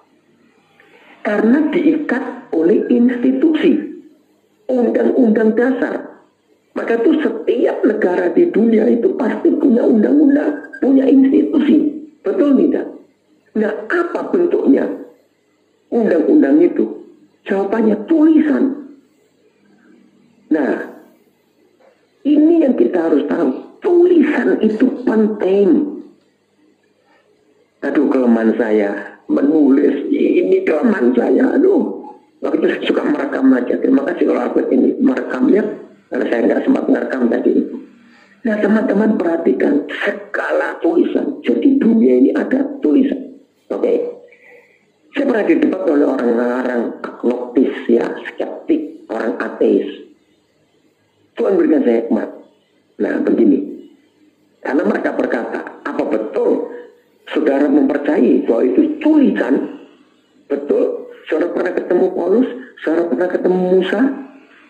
Karena diikat oleh institusi, undang-undang dasar. Maka itu setiap negara di dunia itu pasti punya undang-undang, punya institusi. Betul tidak? Nah, apa bentuknya undang-undang itu? Jawabannya tulisan. Nah, ini yang kita harus tahu. Tulisan itu penting. Aduh, kelemahan saya menulis. Ini kelemahan saya. Aduh, waktu itu suka merekam aja. Terima kasih kalau aku ini merekamnya. Karena saya nggak sempat merekam tadi itu. Nah, teman-teman perhatikan segala tulisan. Jadi dunia ini ada tulisan. Oke. Saya pernah didebat oleh orang-orang agnostis ya, skeptik, orang ateis. Tuhan berikan saya hikmat. Nah, begini. Karena mereka berkata, apa betul saudara mempercayai bahwa itu tulisan? Betul? Saudara pernah ketemu Paulus? Saudara pernah ketemu Musa?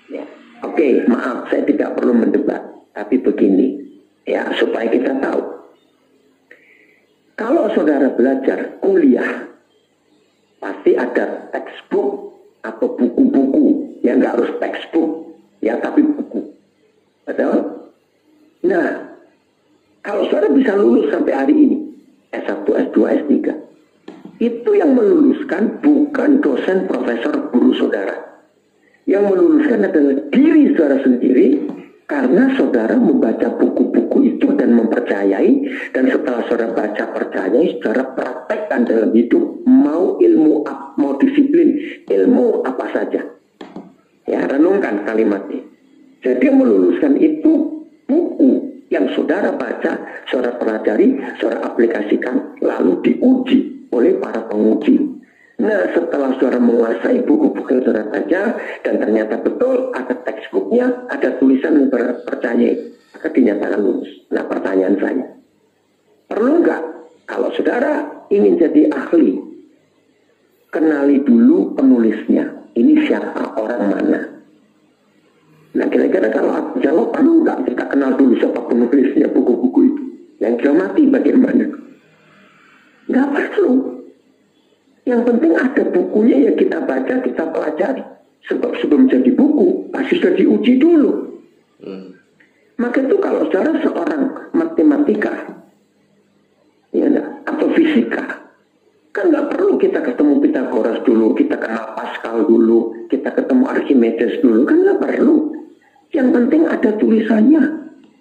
Ya. Oke, maaf, saya tidak perlu mendebat. Tapi begini, ya supaya kita tahu. Kalau saudara belajar kuliah, pasti ada textbook atau buku-buku. Ya nggak harus textbook, ya tapi buku. Betul? Nah, kalau saudara bisa lulus sampai hari ini, S1, S2, S3, itu yang meluluskan bukan dosen, profesor, guru saudara. Yang meluluskan adalah diri saudara sendiri, karena saudara membaca buku-buku itu dan mempercayai, dan setelah saudara baca percayai, saudara praktekkan dalam hidup, mau ilmu, mau disiplin, ilmu apa saja. Ya, renungkan kalimatnya. Jadi yang meluluskan itu buku yang saudara baca, saudara pelajari, saudara aplikasikan, lalu diuji oleh para penguji. Nah, setelah saudara menguasai buku-buku yang saudara baca dan ternyata betul ada textbooknya, ada tulisan yang percaya, maka dinyatakan lulus. Nah, pertanyaan saya, perlu nggak kalau saudara ingin jadi ahli, kenali dulu penulisnya. Ini siapa, orang mana? Nah, kira-kira kalau aku jawab, perlu nggak kita kenal dulu siapa penulisnya buku-buku itu? Yang sudah mati bagaimana? Nggak perlu. Yang penting ada bukunya ya kita baca, kita pelajari. Sebab sebelum jadi buku, pasti sudah diuji dulu. Maka itu kalau saudara seorang matematika, ya, atau fisika, kan nggak perlu kita ketemu Pythagoras dulu, kita kenal Pascal dulu, kita ketemu Archimedes dulu, kan nggak perlu. Yang penting ada tulisannya,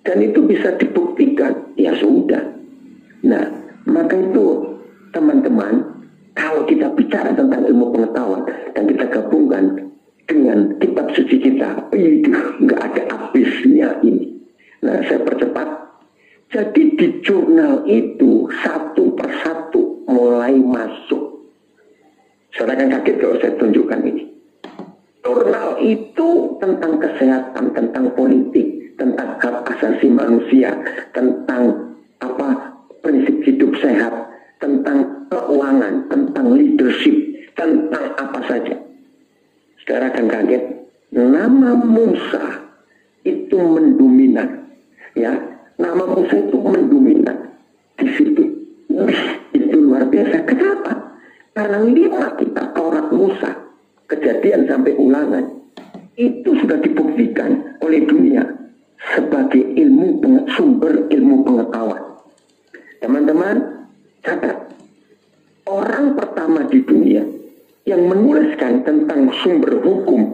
dan itu bisa dibuktikan, ya sudah. Nah, maka itu teman-teman, kalau kita bicara tentang ilmu pengetahuan dan kita gabungkan dengan kitab suci kita, itu nggak ada habisnya ini. Nah, saya percepat. Jadi di jurnal itu satu persatu mulai masuk. Saudara kan kaget kalau saya tunjukkan ini. Jurnal itu tentang kesehatan, tentang politik, tentang hak asasi manusia, tentang prinsip hidup sehat, tentang keuangan, tentang leadership, tentang apa saja. Saudara akan kaget, nama Musa itu mendominan, ya, nama Musa itu mendominan di situ. Itu luar biasa. Kenapa? Karena 5 kitab Taurat Musa, Kejadian sampai Ulangan, itu sudah dibuktikan oleh dunia sebagai sumber ilmu pengetahuan. Teman-teman, catat. orang pertama di dunia yang menuliskan tentang sumber hukum,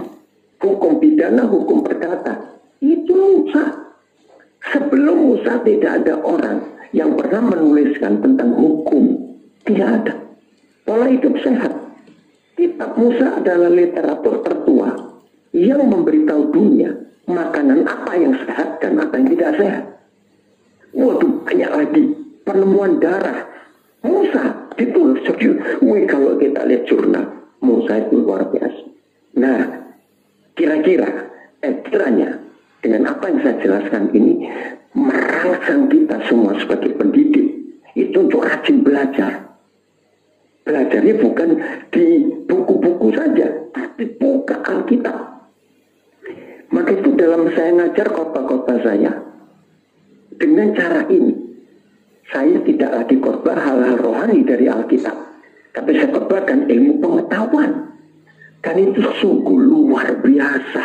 hukum pidana, hukum perdata, itu Musa. Sebelum Musa tidak ada orang yang pernah menuliskan tentang hukum. Tidak ada. Pola hidup sehat. Kitab Musa adalah literatur tertua yang memberitahu dunia makanan apa yang sehat dan apa yang tidak sehat. Waduh, banyak lagi. Penemuan darah. Musa ditulis. Kalau kita lihat jurnal, Musa itu luar biasa. Nah, kiranya dengan apa yang saya jelaskan ini merangsang kita semua sebagai pendidik itu untuk rajin belajar. Belajarnya bukan di buku-buku saja, tapi buka Alkitab. Maka itu dalam saya ngajar khotbah-khotbah saya, dengan cara ini, saya tidak lagi khotbah hal-hal rohani dari Alkitab, tapi saya khotbahkan ilmu pengetahuan. Dan itu sungguh luar biasa.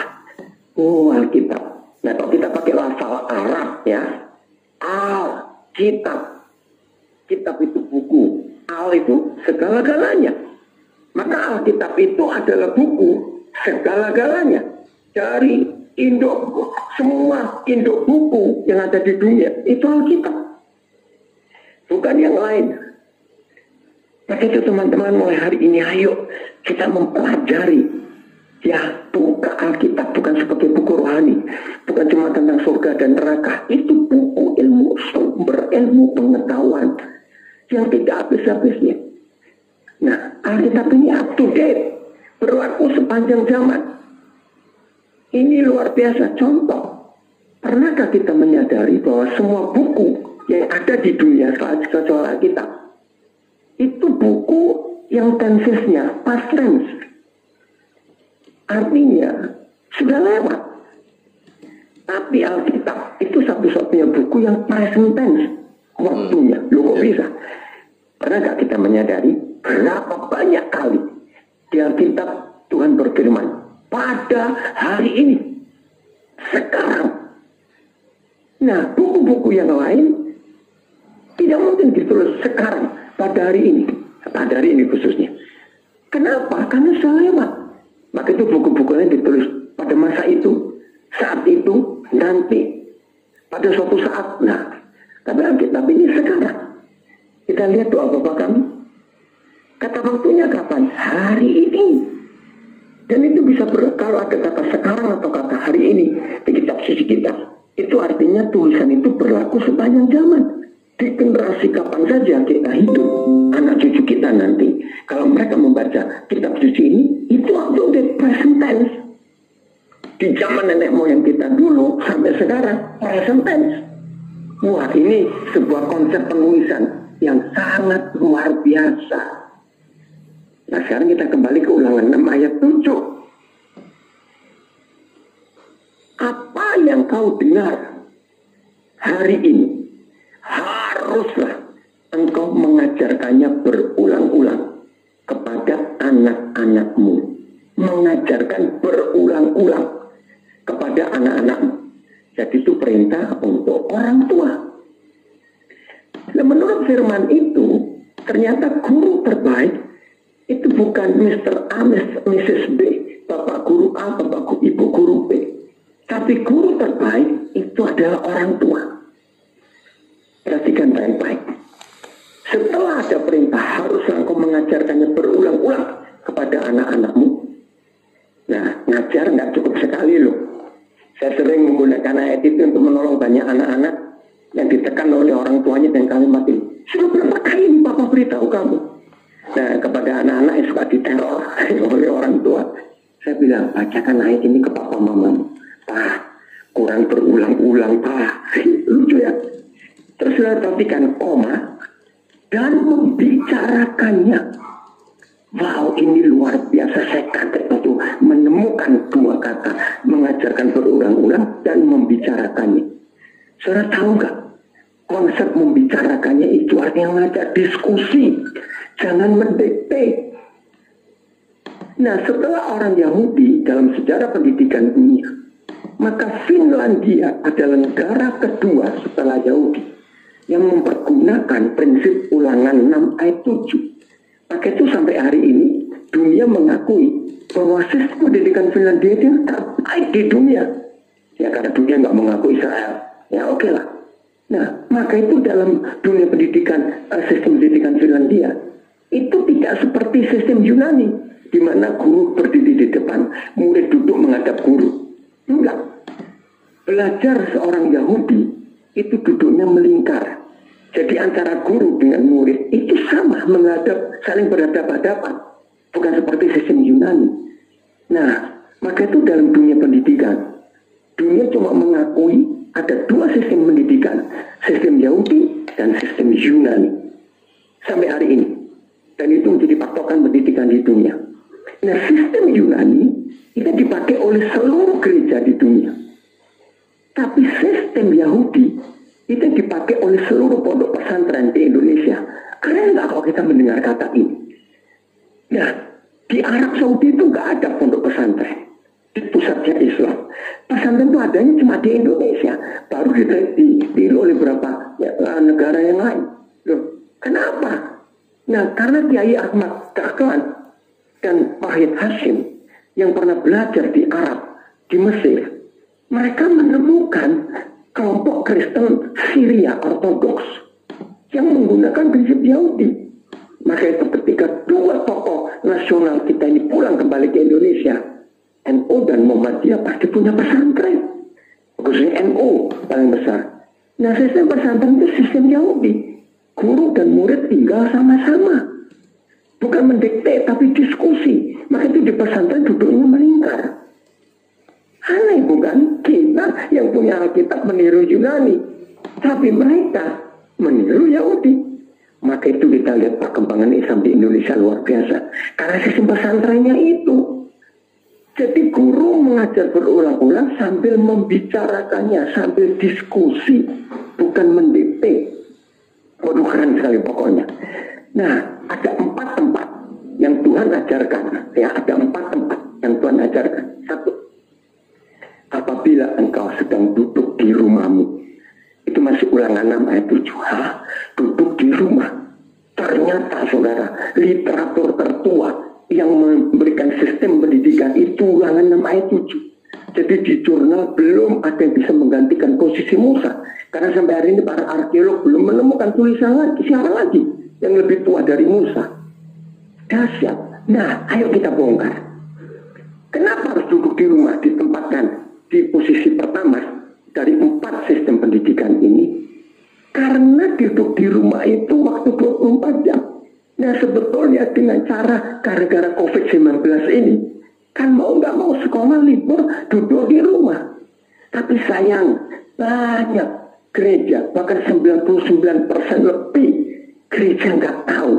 Oh, Alkitab. Nah, kalau kita pakai lafal Arab ya, Alkitab. Kitab itu buku, Al itu segala-galanya. Maka Alkitab itu adalah buku segala-galanya. Dari semua induk buku yang ada di dunia, itu Alkitab. Bukan yang lain. Maka itu teman-teman, mulai hari ini ayo kita mempelajari. Ya, buka Alkitab bukan sebagai buku rohani. Bukan cuma tentang surga dan neraka. Itu buku ilmu, sumber ilmu pengetahuan yang tidak habis-habisnya. Nah, Alkitab ini up to date, berlaku sepanjang zaman. Ini luar biasa. Contoh, pernahkah kita menyadari bahwa semua buku yang ada di dunia kecuali Alkitab itu buku yang tensesnya past tense, artinya sudah lewat. Tapi Alkitab itu satu-satunya buku yang present tense, waktunya. Loh, kok bisa? Pernahkah kita menyadari berapa banyak kali di Alkitab Tuhan berfirman pada hari ini, sekarang. Nah, buku-buku yang lain tidak mungkin ditulis sekarang, pada hari ini khususnya. Kenapa? Karena sudah lewat. Maka itu buku-buku lain ditulis pada masa itu, saat itu, nanti, pada suatu saat. Nah, tapi Alkitab ini sekarang. Kita lihat doa Bapa kami. Kata waktunya kapan? Hari ini. Dan itu bisa kalau ada kata sekarang atau kata hari ini di kitab suci kita, itu artinya tulisan itu berlaku sepanjang zaman. Di generasi kapan saja kita hidup, anak cucu kita nanti, kalau mereka membaca kitab suci ini, itu waktu di present tense. Di zaman nenek moyang kita dulu sampai sekarang present tense. Wah, ini sebuah konsep penulisan yang sangat luar biasa. Nah, sekarang kita kembali ke Ulangan 6 ayat 7. Apa yang kau dengar hari ini, haruslah engkau mengajarkannya berulang-ulang kepada anak-anakmu. Mengajarkan berulang-ulang kepada anak-anakmu. Jadi itu perintah untuk orang tua. Nah, menurut firman itu, ternyata guru terbaik itu bukan Mr. A, Mrs. B, Bapak Guru A, Bapak Ibu Guru B. Tapi guru terbaik itu adalah orang tua. Perhatikan baik-baik. Setelah ada perintah harus engkau mengajarkannya berulang-ulang kepada anak-anakmu. Nah, ngajar nggak cukup sekali loh. Saya sering menggunakan ayat itu untuk menolong banyak anak-anak yang ditekan oleh orang tuanya dan kalimat ini. Sudah berapa kali Papa beritahu kamu? Nah, kepada anak-anak yang suka diteror oleh orang tua, saya bilang, bacakan ayat ini ke papa mamamu. Pak, kurang berulang-ulang, Pak. Lucu ya. Terus saya perhatikan koma dan membicarakannya. Wow, ini luar biasa. Saya kaget waktu menemukan dua kata, mengajarkan berulang-ulang dan membicarakannya. Saudara tahu nggak? Konsep membicarakannya itu artinya ngajak diskusi. Jangan mendikte. Nah, setelah orang Yahudi dalam sejarah pendidikan dunia, maka Finlandia adalah negara kedua setelah Yahudi yang mempergunakan prinsip Ulangan 6 ayat 7. Maka itu sampai hari ini dunia mengakui bahwa sistem pendidikan Finlandia itu terbaik di dunia. Ya karena dunia nggak mengakui Israel. Ya oke lah. Nah, maka itu dalam dunia pendidikan, sistem pendidikan Finlandia itu tidak seperti sistem Yunani, di mana guru berdiri di depan, murid duduk menghadap guru. Enggak. Belajar seorang Yahudi itu duduknya melingkar. Jadi antara guru dengan murid itu sama, menghadap, saling berhadapan-hadapan. Bukan seperti sistem Yunani. Nah, maka itu dalam dunia pendidikan, dunia cuma mengakui ada dua sistem pendidikan, sistem Yahudi dan sistem Yunani sampai hari ini, dan itu menjadi patokan pendidikan di dunia. Nah, sistem Yunani itu dipakai oleh seluruh gereja di dunia, tapi sistem Yahudi itu dipakai oleh seluruh pondok pesantren di Indonesia. Karena enggak kalau kita mendengar kata ini. Nah, di Arab Saudi itu enggak ada pondok pesantren, di pusatnya Islam. Pesantren itu adanya cuma di Indonesia, baru ditiru oleh beberapa negara yang lain. Loh, kenapa? Nah, karena Kiai Ahmad Dahlan dan Wahid Hashim yang pernah belajar di Arab, di Mesir, mereka menemukan kelompok Kristen Syria Ortodoks yang menggunakan prinsip Yahudi. Maka itu ketika dua tokoh nasional kita ini pulang kembali ke Indonesia, NU dan Muhammadiyah pasti punya pesantren. Khususnya NU paling besar. Nah, sistem pesantren itu sistem Yahudi. Guru dan murid tinggal sama-sama. Bukan mendikte, tapi diskusi. Maka itu di pesantren duduknya melingkar. Aneh bukan? Kita yang punya Alkitab meniru Yunani. Tapi mereka meniru Yahudi. Maka itu kita lihat perkembangan Islam di Indonesia luar biasa. Karena sistem pesantrennya itu. Jadi guru mengajar berulang-ulang sambil membicarakannya, sambil diskusi, bukan mendikte. Waduh, keren sekali pokoknya. Nah, ada 4 tempat yang Tuhan ajarkan. Ya, ada 4 tempat yang Tuhan ajarkan. 1, apabila engkau sedang duduk di rumahmu. Itu masih Ulangan 6 ayat 7. Duduk di rumah. Ternyata saudara, literatur tertua yang memberikan sistem pendidikan itu Ulangan 6 ayat 7. Jadi di jurnal belum ada yang bisa menggantikan posisi Musa. Karena sampai hari ini para arkeolog belum menemukan tulisan lagi, siapa lagi yang lebih tua dari Musa. Dahsyat. Nah, ayo kita bongkar. Kenapa harus duduk di rumah, ditempatkan di posisi pertama dari 4 sistem pendidikan ini? Karena duduk di rumah itu waktu 24 jam. Nah, sebetulnya dengan cara gara-gara COVID-19 ini, kan mau nggak mau sekolah libur, duduk di rumah. Tapi sayang, banyak gereja, bahkan 99% lebih gereja nggak tahu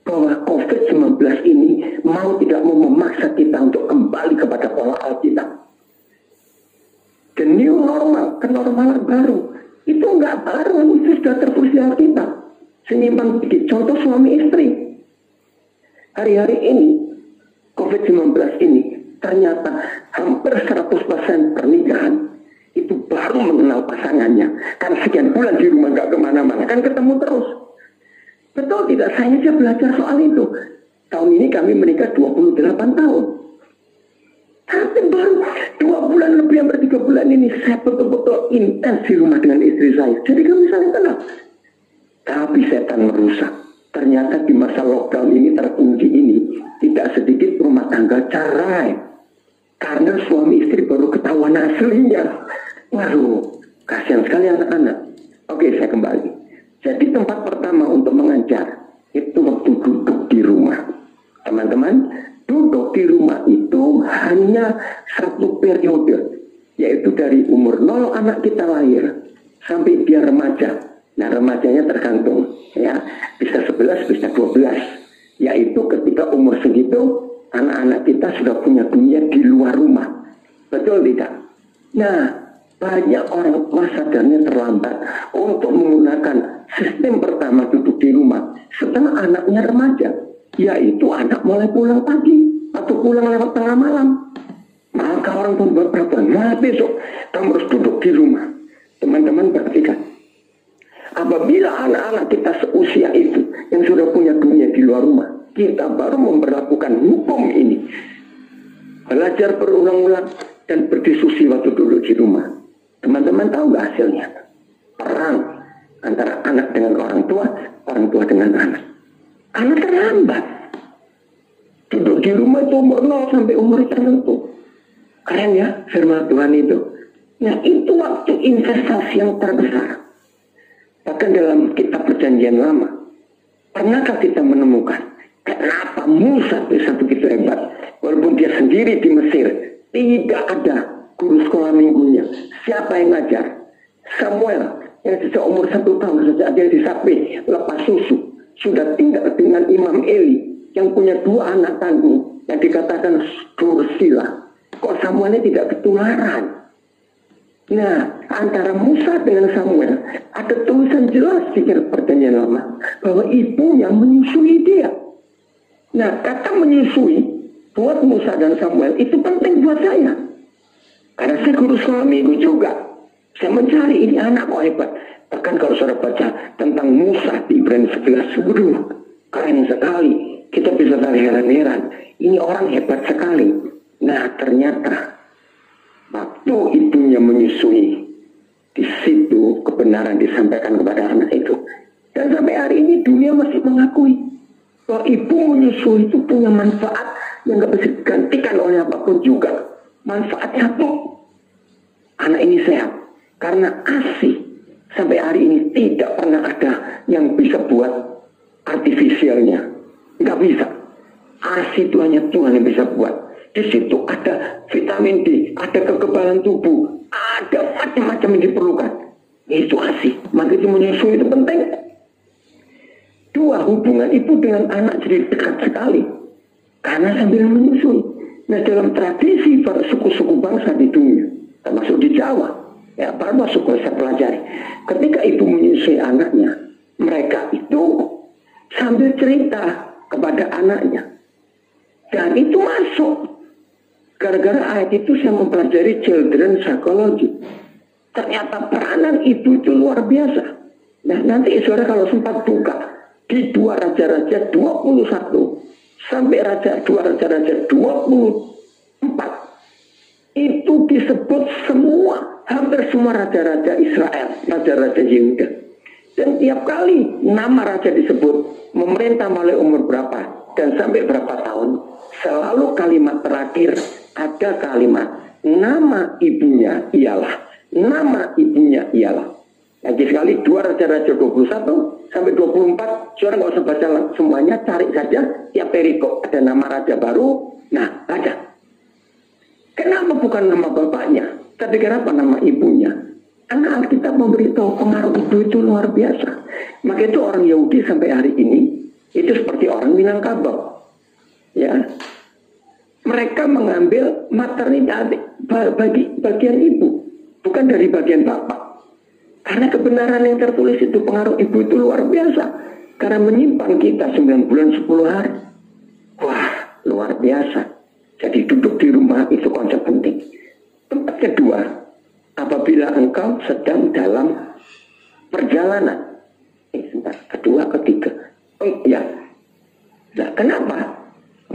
bahwa COVID-19 ini mau tidak mau memaksa kita untuk kembali kepada pola Alkitab. The new normal, kenormalan baru. Itu nggak baru, itu sudah tertulis di Alkitab. Seniman bikin contoh suami istri. Hari-hari ini, COVID-19 ini, ternyata hampir 100% pernikahan itu baru mengenal pasangannya. Karena sekian bulan di rumah nggak kemana-mana, kan ketemu terus. Betul tidak? Saya aja belajar soal itu. Tahun ini kami menikah 28 tahun. Tapi baru 2 bulan lebih, hampir 3 bulan ini saya betul-betul intens di rumah dengan istri saya. Jadi kami saling kenal. Tapi setan merusak. Ternyata di masa lockdown ini terkunci ini, tidak sedikit rumah tangga cerai. Karena suami istri baru ketahuan aslinya. Waduh, kasihan sekali anak-anak. Oke, saya kembali. Jadi tempat pertama untuk mengajar itu waktu duduk di rumah. Teman-teman, duduk di rumah itu hanya 1 periode, yaitu dari umur 0 anak kita lahir sampai dia remaja. Nah, remajanya tergantung, ya, bisa 11, bisa 12. Yaitu ketika umur segitu, anak-anak kita sudah punya dunia di luar rumah. Betul tidak? Nah, banyak orang tua sadarnya terlambat untuk menggunakan sistem pertama duduk di rumah setelah anaknya remaja. Yaitu anak mulai pulang pagi atau pulang lewat tengah malam. Maka orang tua berperaturan, nah besok kamu harus duduk di rumah. Teman-teman perhatikan. Apabila anak-anak kita seusia itu yang sudah punya dunia di luar rumah, kita baru memperlakukan hukum ini. Belajar berulang-ulang dan berdiskusi waktu dulu di rumah. Teman-teman tahu nggak hasilnya? Perang antara anak dengan orang tua dengan anak. Anak terlambat. Duduk di rumah itu umur 0 sampai umur tertentu. Keren ya firman Tuhan itu. Nah itu waktu investasi yang terbesar. Bahkan dalam kitab perjanjian lama, pernahkah kita menemukan kenapa Musa bisa begitu hebat? Walaupun dia sendiri di Mesir, tidak ada guru sekolah minggunya. Siapa yang ngajar? Samuel yang sejak umur 1 tahun sejak dia disapi lepas susu sudah tinggal dengan Imam Eli yang punya 2 anak kandung yang dikatakan Dursila. Kok Samuelnya tidak ketularan? Nah, antara Musa dengan Samuel ada tulisan jelas di perjanjian lama bahwa ibunya menyusui dia. Nah, kata menyusui buat Musa dan Samuel itu penting buat saya. Karena saya guru sekolah minggu juga. Saya mencari ini anak kok hebat. Bahkan kalau saudara baca tentang Musa di Ibrani 11, keren sekali. Kita bisa heran-heran. Ini orang hebat sekali. Nah, ternyata waktu ibunya menyusui, di situ kebenaran disampaikan kepada anak itu. Dan sampai hari ini dunia masih mengakui bahwa ibu menyusui itu punya manfaat yang gak bisa digantikan oleh apapun juga. Manfaatnya apa? Anak ini sehat karena ASI sampai hari ini tidak pernah ada yang bisa buat artifisialnya. Gak bisa. ASI itu hanya Tuhan yang bisa buat. Di situ ada vitamin D, ada kekebalan tubuh, ada macam-macam yang diperlukan. Itu ASI. Maka itu menyusui itu penting. 2, hubungan ibu dengan anak jadi dekat sekali. Karena sambil menyusui. Nah, dalam tradisi para suku-suku bangsa di dunia, termasuk di Jawa, ya baru suku saya pelajari. Ketika ibu menyusui anaknya, mereka itu sambil cerita kepada anaknya. Dan itu masuk. Gara-gara ayat itu saya mempelajari children psychology. Ternyata peranan ibu itu luar biasa. Nah, nanti saudara kalau sempat buka di 2 Raja-Raja 21 sampai 2 Raja-Raja 24 itu disebut hampir semua raja-raja Israel, raja-raja Yehuda. Dan tiap kali nama raja disebut, memerintah mulai umur berapa dan sampai berapa tahun, selalu kalimat terakhir ada kalimat nama ibunya ialah. Lagi sekali 2 Raja-Raja 21 sampai 24, saudara nggak usah baca semuanya, cari saja tiap perikop ada nama raja baru. Nah, ada. Kenapa bukan nama bapaknya? Tapi kenapa nama ibunya? Karena Alkitab memberitahu pengaruh ibu itu luar biasa. Maka itu orang Yahudi sampai hari ini itu seperti orang Minangkabau. Ya, mereka mengambil maternitas bagi bagian ibu, bukan dari bagian bapak. Karena kebenaran yang tertulis itu pengaruh ibu itu luar biasa. Karena menyimpan kita 9 bulan 10 hari. Wah, luar biasa. Jadi duduk di rumah itu konsep penting. Tempat kedua, apabila engkau sedang dalam perjalanan. Kedua, ketiga. Ya. Nah, kenapa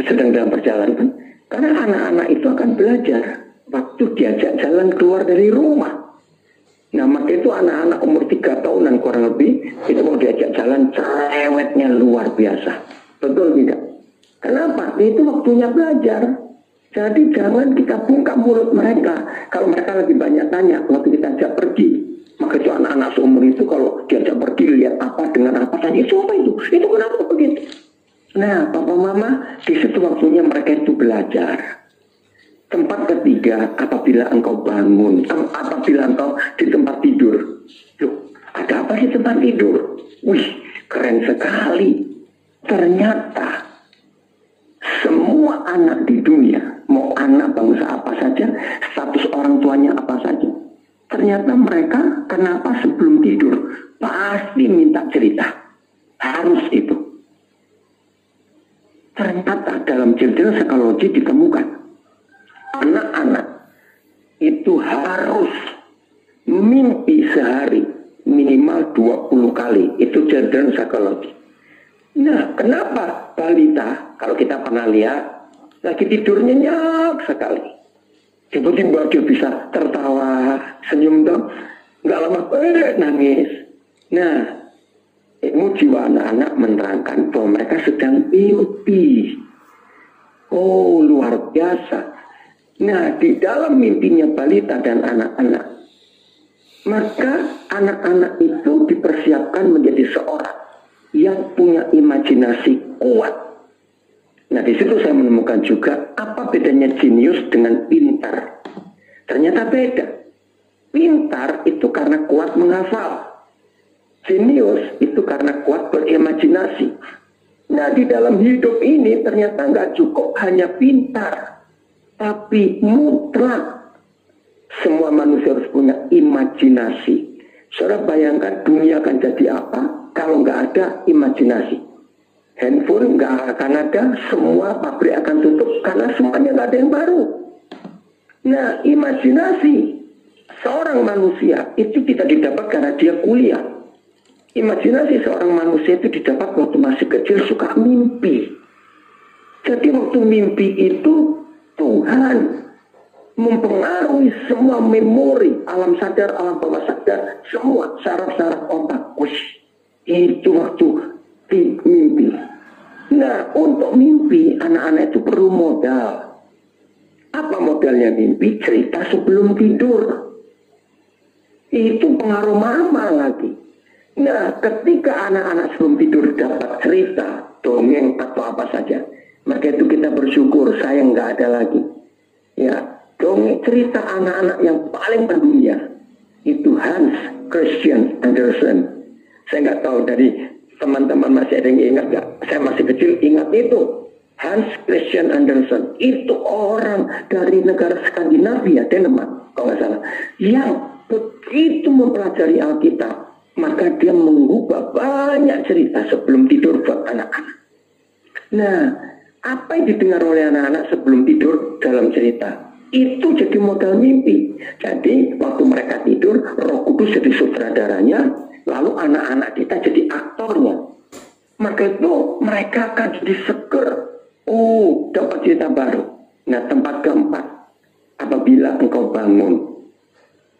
sedang dalam perjalanan? Karena anak-anak itu akan belajar waktu diajak jalan keluar dari rumah. Nah, maka itu anak-anak umur 3 tahunan kurang lebih itu mau diajak jalan cerewetnya luar biasa. Betul tidak? Kenapa? Itu waktunya belajar. Jadi jangan kita buka mulut mereka. Kalau mereka lagi banyak tanya waktu kita ajak pergi, maka itu anak-anak seumur itu kalau diajak pergi lihat apa dengan apa tanya itu apa itu? Itu kenapa begitu? Nah, papa mama di situ waktunya mereka itu belajar. Tempat ketiga, apabila engkau bangun, apabila engkau di tempat tidur. Loh, ada apa di tempat tidur? Wih, keren sekali. Ternyata semua anak di dunia, mau anak bangsa apa saja, status orang tuanya apa saja, ternyata mereka kenapa sebelum tidur pasti minta cerita. Harus itu. Ternyata dalam children psychology ditemukan anak-anak itu harus mimpi sehari minimal 20 kali. Itu children psychology. Nah, kenapa balita, kalau kita pernah lihat, lagi tidur nyenyak sekali. Tiba-tiba dia bisa tertawa, senyum dong, nggak lama nangis. Nah, ilmu jiwa anak-anak menerangkan bahwa mereka sedang mimpi. Oh, luar biasa. Nah, di dalam mimpinya balita dan anak-anak, maka anak-anak itu dipersiapkan menjadi seorang yang punya imajinasi kuat. Nah, di situ saya menemukan juga apa bedanya jenius dengan pintar. Ternyata beda. Pintar itu karena kuat menghafal. Jenius itu karena kuat berimajinasi. Nah, di dalam hidup ini ternyata nggak cukup hanya pintar, tapi mutlak. Semua manusia harus punya imajinasi. Saudara bayangkan dunia akan jadi apa kalau nggak ada imajinasi. Handphone nggak akan ada, semua pabrik akan tutup karena semuanya nggak ada yang baru. Nah, imajinasi seorang manusia itu tidak didapat karena dia kuliah. Imajinasi seorang manusia itu didapat waktu masih kecil, suka mimpi. Jadi waktu mimpi itu Tuhan mempengaruhi semua memori, alam sadar, alam bawah sadar, semua saraf-saraf otak. Itu waktu mimpi. Nah, untuk mimpi anak-anak itu perlu modal. Apa modalnya mimpi? Cerita sebelum tidur. Itu pengaruh mama lagi. Nah, ketika anak-anak sebelum tidur dapat cerita, dongeng atau apa saja, maka itu kita bersyukur, saya nggak ada lagi. Ya, dongeng cerita anak-anak yang paling mendunia itu Hans Christian Andersen. Saya nggak tahu dari teman-teman masih ada yang ingat nggak? Saya masih kecil ingat itu. Hans Christian Andersen itu orang dari negara Skandinavia, Denmark, kalau nggak salah, yang begitu mempelajari Alkitab, maka dia mengubah banyak cerita sebelum tidur buat anak-anak. Nah, apa yang didengar oleh anak-anak sebelum tidur dalam cerita, itu jadi modal mimpi. Jadi, waktu mereka tidur, Roh Kudus jadi sutradaranya, lalu anak-anak kita jadi aktornya. Maka itu mereka akan jadi seger. Oh, dapat cerita baru. Nah, tempat keempat, apabila engkau bangun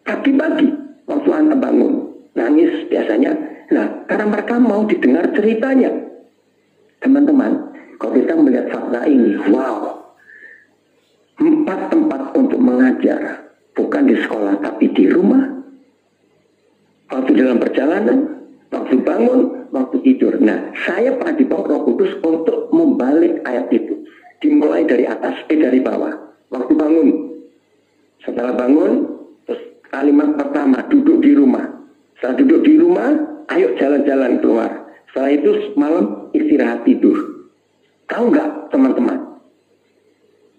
pagi-pagi, waktu anak bangun, nangis biasanya. Nah, karena mereka mau didengar ceritanya. Teman-teman, kalau kita melihat fakta ini, wow. 4 tempat untuk mengajar, bukan di sekolah tapi di rumah. Waktu dalam perjalanan, waktu bangun, waktu tidur. Nah, saya pernah dibawa Roh Kudus untuk membalik ayat itu. Dimulai dari atas, dari bawah. Waktu bangun. Setelah bangun, terus kalimat pertama, duduk di rumah. Setelah duduk di rumah, ayo jalan-jalan keluar. Setelah itu malam istirahat tidur. Tahu nggak teman-teman?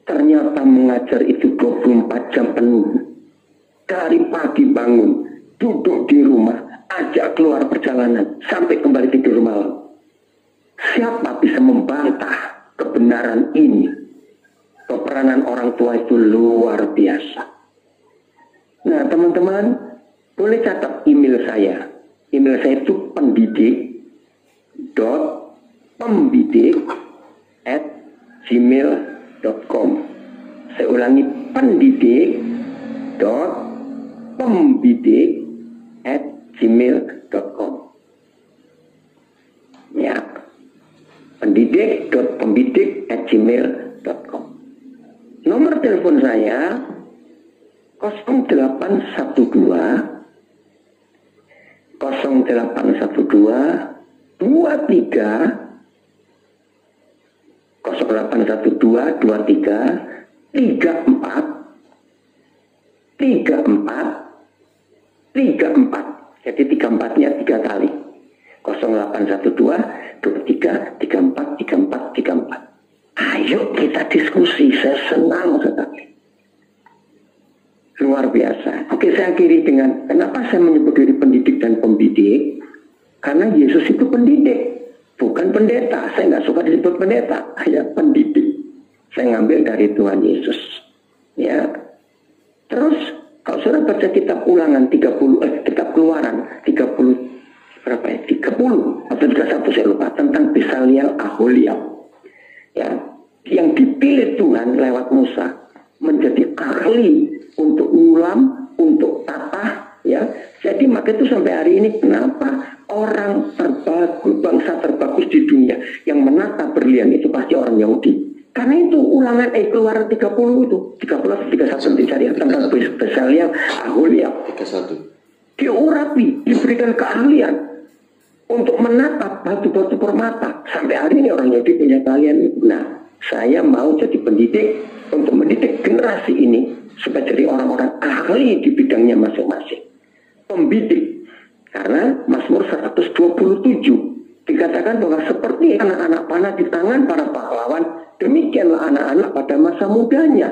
Ternyata mengajar itu 24 jam penuh. Dari pagi bangun, duduk di rumah, ajak keluar perjalanan, sampai kembali tidur malam. Siapa bisa membantah kebenaran ini? Peperanan orang tua itu luar biasa. Nah, teman-teman, boleh catat email saya. Email saya itu pendidik.pembidik@gmail.com. Saya ulangi, pendidik.pembidik@gmail.com. Ya, pendidik.pembidik@gmail.com. Nomor telepon saya 0812 23 34. Jadi 34-nya 3 kali. 0812 23 34. Ayo kita diskusi, saya senang sekali. Luar biasa. Oke, saya akhiri dengan kenapa saya menyebut diri pendidik dan pembidik. Karena Yesus itu pendidik, bukan pendeta. Saya nggak suka disebut pendeta, hanya pendidik. Saya ngambil dari Tuhan Yesus. Ya. Terus kalau saudara baca kitab Ulangan 30, kitab Keluaran 30 berapa ya? 30 atau 31 saya lupa, tentang Besaliel Aholiab. dipilih Tuhan lewat Musa menjadi ahli untuk ngulam, untuk tata, ya. Jadi maka itu sampai hari ini kenapa orang terbagus, bangsa terbagus di dunia yang menata berlian itu pasti orang Yahudi. Karena itu ulangan Keluaran 30 itu 30 31 dicari tentang Besaleel, Aholiab 31. Diurapi, diberikan keahlian untuk menata batu-batu permata. Sampai hari ini orang Yahudi punya keahlian. Nah, saya mau jadi pendidik untuk mendidik generasi ini supaya jadi orang-orang ahli di bidangnya masing-masing. Pembidik. Karena Mazmur 127 dikatakan bahwa seperti anak-anak panah di tangan para pahlawan, demikianlah anak-anak pada masa mudanya.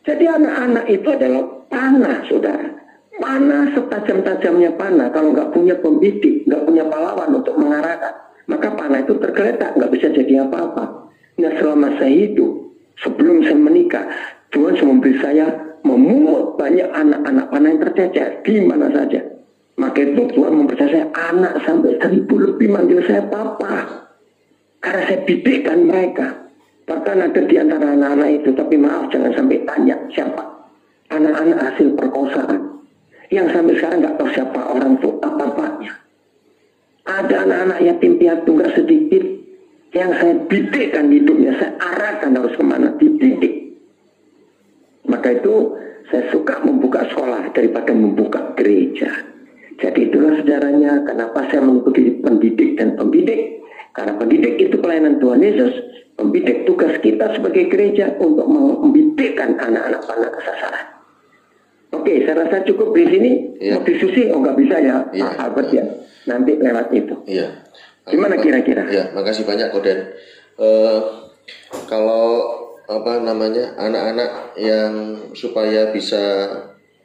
Jadi anak-anak itu adalah panah, saudara. Panah setajam-tajamnya panah. Kalau nggak punya pembidik, nggak punya pahlawan untuk mengarahkan, maka panah itu tergeletak, nggak bisa jadi apa-apa. Nah, selama saya hidup, sebelum saya menikah, Tuhan memberi saya memungut banyak anak-anak panah yang tercecer di mana saja. Maka itu Tuhan mempercayai saya anak sampai 1000 lebih manggil saya papa. Karena saya bidikkan mereka. Bahkan ada di antara anak-anak itu, tapi maaf jangan sampai tanya siapa. Anak-anak hasil perkosaan. Yang sampai sekarang nggak tahu siapa orang tua bapaknya. Ada anak-anak yatim piatu nggak sedikit yang saya bidikkan hidupnya, saya arahkan harus kemana, dididik. Maka itu saya suka membuka sekolah daripada membuka gereja. Jadi itulah sejarahnya kenapa saya mengikuti pendidik dan pembidik. Karena pendidik itu pelayanan Tuhan Yesus, pembidik tugas kita sebagai gereja untuk membidikkan anak-anak panah kesasaran. Oke, saya rasa cukup di sini. Ya. Mau diskusi, nggak bisa ya, Pak Albert ya. Nanti lewat itu. Iya. Gimana kira-kira? Ya, makasih banyak Koden. Kalau anak-anak yang supaya bisa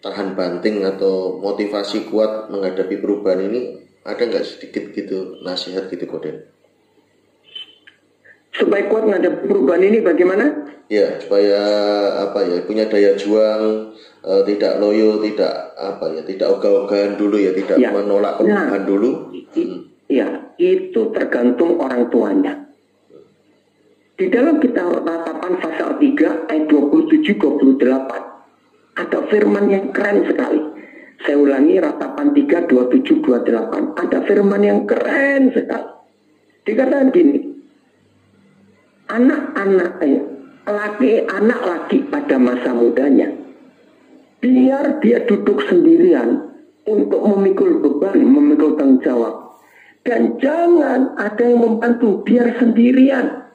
tahan banting atau motivasi kuat menghadapi perubahan ini, ada nggak sedikit gitu nasihat gitu Koden? Supaya kuat menghadapi perubahan ini bagaimana? Ya, supaya punya daya juang, tidak loyo, tidak ogah-ogahan dulu ya, tidak menolak perubahan dulu. Ya, itu tergantung orang tuanya. Di dalam kitab Ratapan pasal 3 ayat 27-28 ada firman yang keren sekali. Saya ulangi, Ratapan 3 27-28 ada firman yang keren sekali. Dikatakan gini, anak laki pada masa mudanya, biar dia duduk sendirian untuk memikul beban, memikul tanggung jawab. Dan jangan ada yang membantu, biar sendirian.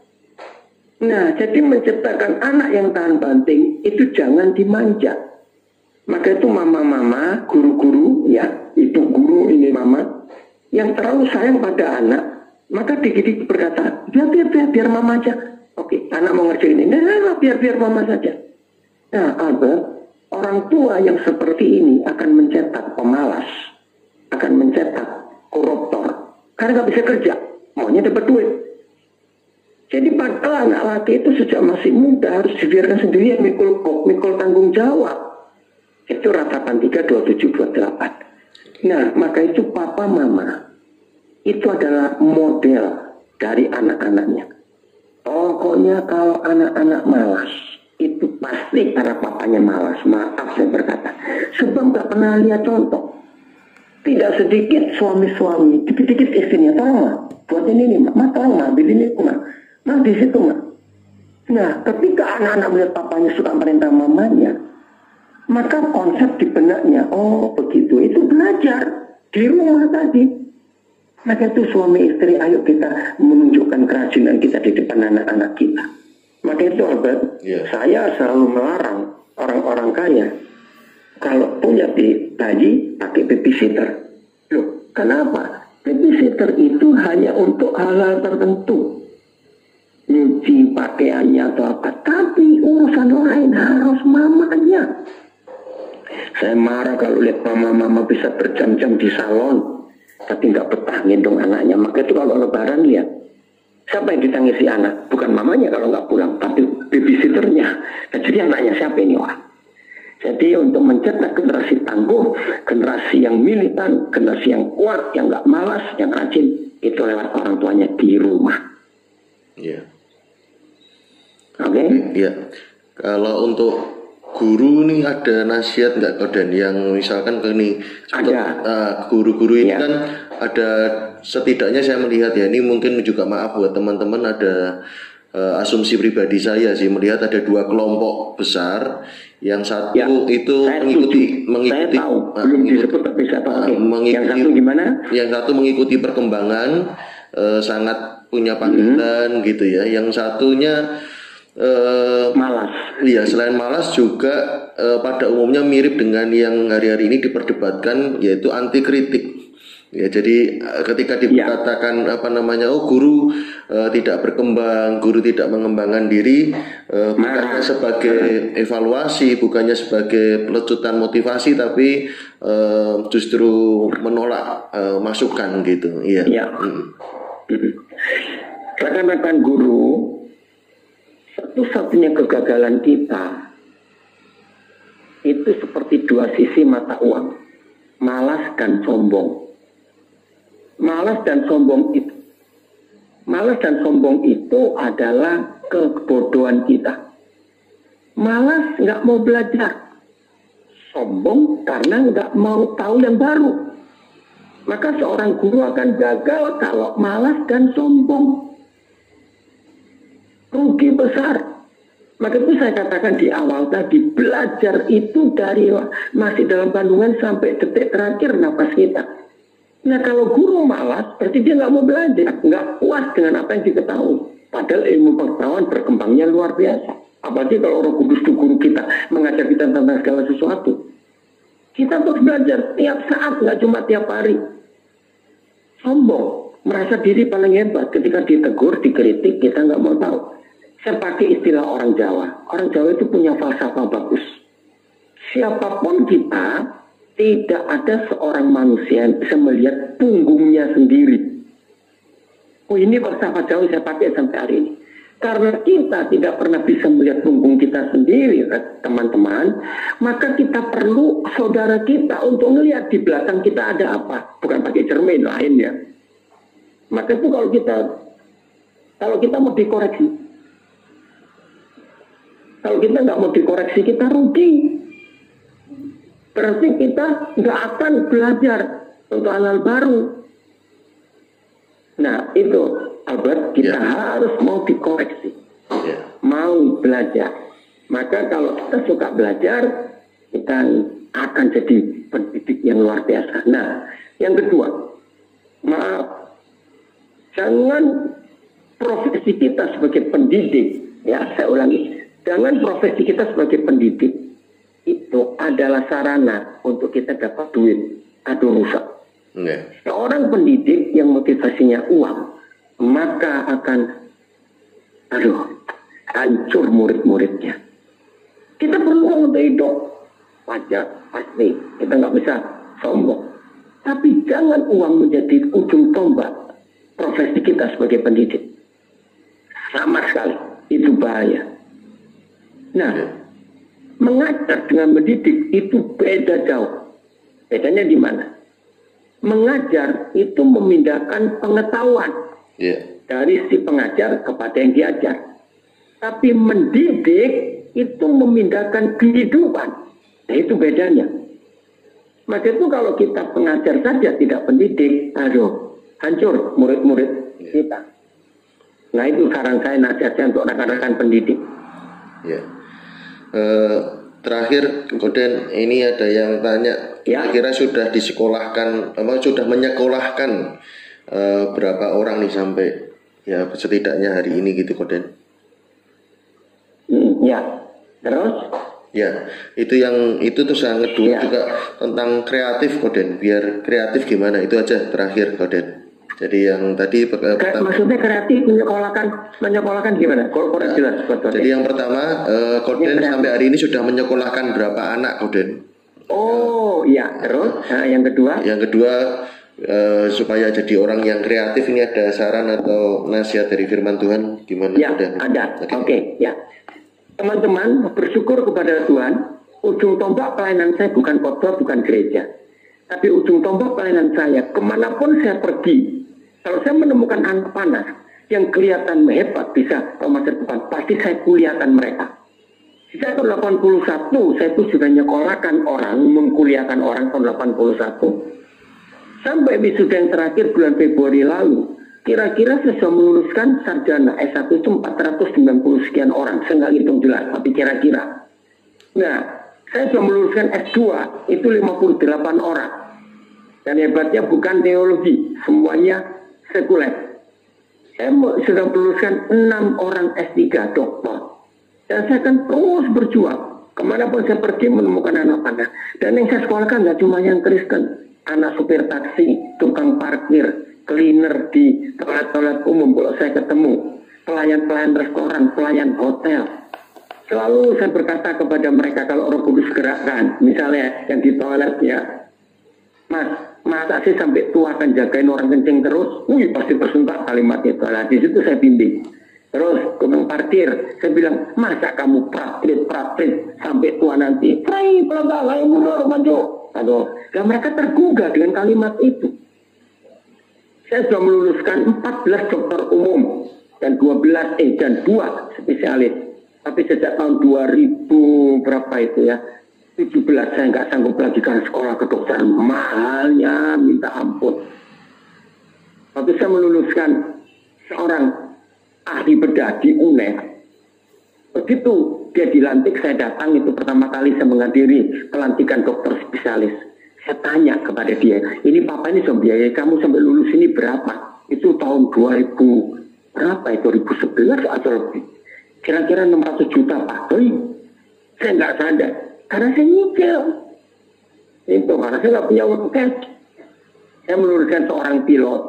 Nah, jadi menciptakan anak yang tahan banting itu jangan dimanja. Maka itu mama-mama, guru-guru, ya, itu guru, ini mama, yang terlalu sayang pada anak, maka dikit-dikit berkata, biar mama aja. Oke, anak mau ngerjain ini, nah, biar mama saja. Nah, Albert, orang tua yang seperti ini akan mencetak pemalas, akan mencetak koruptor. Karena nggak bisa kerja, maunya dapat duit. Jadi padahal anak laki itu sejak masih muda harus dibiarkan sendirian mikul tanggung jawab. Itu Ratapan 3 27-28. Nah, maka itu papa mama itu adalah model dari anak-anaknya. Pokoknya kalau anak-anak malas, itu pasti karena papanya malas. Maaf saya berkata, sebab nggak pernah lihat contoh. Tidak sedikit suami-suami, dikit-dikit istrinya, tolong ma, buat ini ma, tolong ma, ambil ini ma, di situ ma. Nah, ketika anak-anak melihat papanya suka merintah mamanya, maka konsep di benaknya, oh begitu, itu belajar di rumah tadi. Maka itu suami istri, ayo kita menunjukkan kerajinan kita di depan anak-anak kita. Maka itu Albert, saya selalu melarang orang-orang kaya kalau punya bayi pakai babysitter. Loh, kenapa? Babysitter itu hanya untuk hal-hal tertentu. Nyuci pakaiannya atau apa. Tapi urusan lain harus mamanya. Saya marah kalau lihat mama-mama bisa berjam-jam di salon, tapi nggak betah gendong anaknya. Maka itu kalau lebaran lihat, siapa yang ditangisi anak? Bukan mamanya kalau nggak pulang, tapi babysitternya. Nah, jadi anaknya siapa ini orang? Jadi untuk mencetak generasi tangguh, generasi yang militan, generasi yang kuat, yang nggak malas, yang rajin, itu lewat orang tuanya di rumah. Iya. Oke. Ya. Kalau untuk guru nih ada nasihat nggak Koden yang misalkan ini untuk guru-guru ini kan ada, setidaknya saya melihat ya, ini mungkin juga maaf buat teman-teman, ada asumsi pribadi saya sih, melihat ada dua kelompok besar. Yang satu itu mengikuti saya tahu, belum disebut tapi saya tahu. Yang satu gimana? Yang satu mengikuti perkembangan, sangat punya panggilan gitu ya. Yang satunya malas. Iya, selain malas juga pada umumnya mirip dengan yang hari-hari ini diperdebatkan, yaitu anti kritik. Ya, jadi ketika dikatakan oh guru tidak berkembang, guru tidak mengembangkan diri, bukannya sebagai evaluasi, bukannya sebagai pelecutan motivasi, tapi justru menolak masukan gitu. Iya. Ya. Rekan-rekan guru, satu-satunya kegagalan kita itu seperti dua sisi mata uang, malas dan sombong. Malas dan sombong itu adalah kebodohan kita. Malas nggak mau belajar, sombong karena nggak mau tahu yang baru. Maka seorang guru akan gagal kalau malas dan sombong. Rugi besar. Maka itu saya katakan di awal tadi, belajar itu dari masih dalam kandungan sampai detik terakhir nafas kita. Nah kalau guru malas, berarti dia nggak mau belajar, nggak puas dengan apa yang diketahui. Padahal ilmu pengetahuan berkembangnya luar biasa. Apalagi kalau Roh Kudus itu guru kita, mengajar kita tentang segala sesuatu. Kita terus belajar tiap saat, nggak cuma tiap hari. Sombong, merasa diri paling hebat. Ketika ditegur, dikritik, kita nggak mau tahu. Saya pakai istilah orang Jawa. Orang Jawa itu punya falsafah bagus. Siapapun kita, tidak ada seorang manusia yang bisa melihat punggungnya sendiri. Oh, ini falsafah Jawa saya pakai sampai hari ini. Karena kita tidak pernah bisa melihat punggung kita sendiri, teman-teman, maka kita perlu saudara kita untuk melihat di belakang kita ada apa. Bukan pakai cermin lain ya. Maka itu kalau kita mau dikoreksi, kalau kita nggak mau dikoreksi, kita rugi. Berarti kita nggak akan belajar untuk hal-hal baru. Nah itu Albert, kita harus mau dikoreksi, mau belajar. Maka kalau kita suka belajar, kita akan jadi pendidik yang luar biasa. Nah yang kedua, maaf, jangan profesi kita sebagai pendidik, ya saya ulangi, jangan profesi kita sebagai pendidik itu adalah sarana untuk kita dapat duit. Aduh rusak. Seorang pendidik yang motivasinya uang, maka akan hancur murid-muridnya. Kita perlu uang untuk hidup, wajar, pasti. Kita nggak bisa sombong. Tapi jangan uang menjadi ujung tombak profesi kita sebagai pendidik. Sama sekali, itu bahaya. Nah, mengajar dengan mendidik itu beda jauh. Bedanya di mana? Mengajar itu memindahkan pengetahuan dari si pengajar kepada yang diajar. Tapi mendidik itu memindahkan kehidupan. Nah itu bedanya. Maka itu kalau kita pengajar saja tidak pendidik, hancur murid-murid kita. Nah itu saran saya, nasihat saya untuk rekan-rekan pendidik. Terakhir Koden, ini ada yang tanya, kira-kira sudah disekolahkan, sudah menyekolahkan berapa orang nih sampai ya setidaknya hari ini gitu Koden? Terus? Ya, itu tuh yang kedua juga tentang kreatif Koden, biar kreatif gimana, itu aja terakhir Koden. Jadi yang tadi maksudnya kreatif menyekolahkan gimana? Kurang jelas. Jadi yang pertama, Koden sampai hari ini sudah menyekolahkan berapa anak Koden? Oh iya, terus yang kedua? Yang kedua, supaya jadi orang yang kreatif ini ada saran atau nasihat dari firman Tuhan gimana? Koden? Ada. Oke, ya. Teman-teman bersyukur kepada Tuhan. Ujung tombak pelayanan saya bukan khotbah, bukan gereja. Tapi ujung tombak pelayanan saya, kemanapun saya pergi, kalau saya menemukan anak panah, yang kelihatan hebat bisa masa depan, pasti saya kuliahkan mereka. Sejak tahun 81, saya itu sudah nyekolahkan orang, mengkuliahkan orang tahun 81. Sampai wisuda yang terakhir bulan Februari lalu, kira-kira saya sudah meluluskan sarjana S1 itu 490 sekian orang. Saya nggak hitung jelas, tapi kira-kira. Nah, saya sudah meluluskan S2, itu 58 orang. Dan hebatnya bukan teologi, semuanya sekuler. Saya sudah meluluskan 6 orang S3 doktor. Dan saya akan terus berjuang. Kemanapun saya pergi menemukan anak-anak. Dan yang saya sekolahkan nggak cuma yang Kristen. Anak supir taksi, tukang parkir, cleaner di toilet-toilet umum kalau saya ketemu. Pelayan-pelayan restoran, pelayan hotel. Selalu saya berkata kepada mereka kalau Roh Kudus gerakkan. Misalnya yang di toilet ya. Mas, masa sih sampai tua akan jagain orang kencing terus? Wih, pasti tersentak kalimat itu. Nah, di situ saya bimbing. Terus, tukang parkir, saya bilang, masa kamu praktik sampai tua nanti? Hai, pelanggan, ayo mundur, maju. Aduh, dan mereka tergugah dengan kalimat itu. Saya sudah meluluskan 14 dokter umum dan 2 spesialis. Tapi sejak tahun 2000 berapa itu ya? 17 saya nggak sanggup lagi kan sekolah kedokteran, mahalnya minta ampun. Tapi saya meluluskan seorang ahli bedah di UNER. Begitu dia dilantik, saya datang itu pertama kali saya menghadiri pelantikan dokter spesialis. Saya tanya kepada dia, ini papa ini biaya kamu sampai lulus ini berapa? Itu tahun 2000 berapa itu 2011 atau lebih? Kira-kira 600 juta Pak. Saya nggak sadar. Karena saya nyicil. Itu karena saya nggak punya uang cash. Saya meluluskan seorang pilot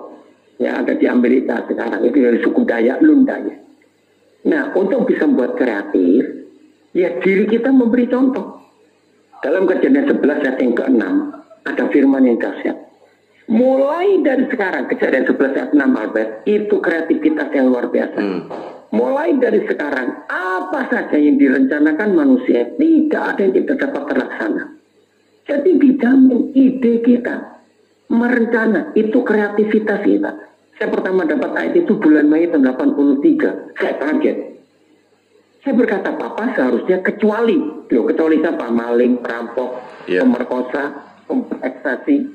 yang ada di Amerika sekarang. Itu dari suku Dayak Lundanya. Nah, untuk bisa membuat kreatif, ya diri kita memberi contoh. Dalam Kejadian 11 ayat yang ke-6, ada firman yang dahsyat. Mulai dari sekarang, Kejadian 11 ayat 6 Albert, itu kreativitas yang luar biasa. Mulai dari sekarang, apa saja yang direncanakan manusia, tidak ada yang tidak dapat terlaksana. Jadi dijamin ide kita, merencana, itu kreativitas kita. Saya pertama dapat ayat itu bulan Mei tahun 83, saya kaget. Saya berkata, Papa seharusnya kecuali siapa? Maling, perampok, pemerkosa, ekstasi.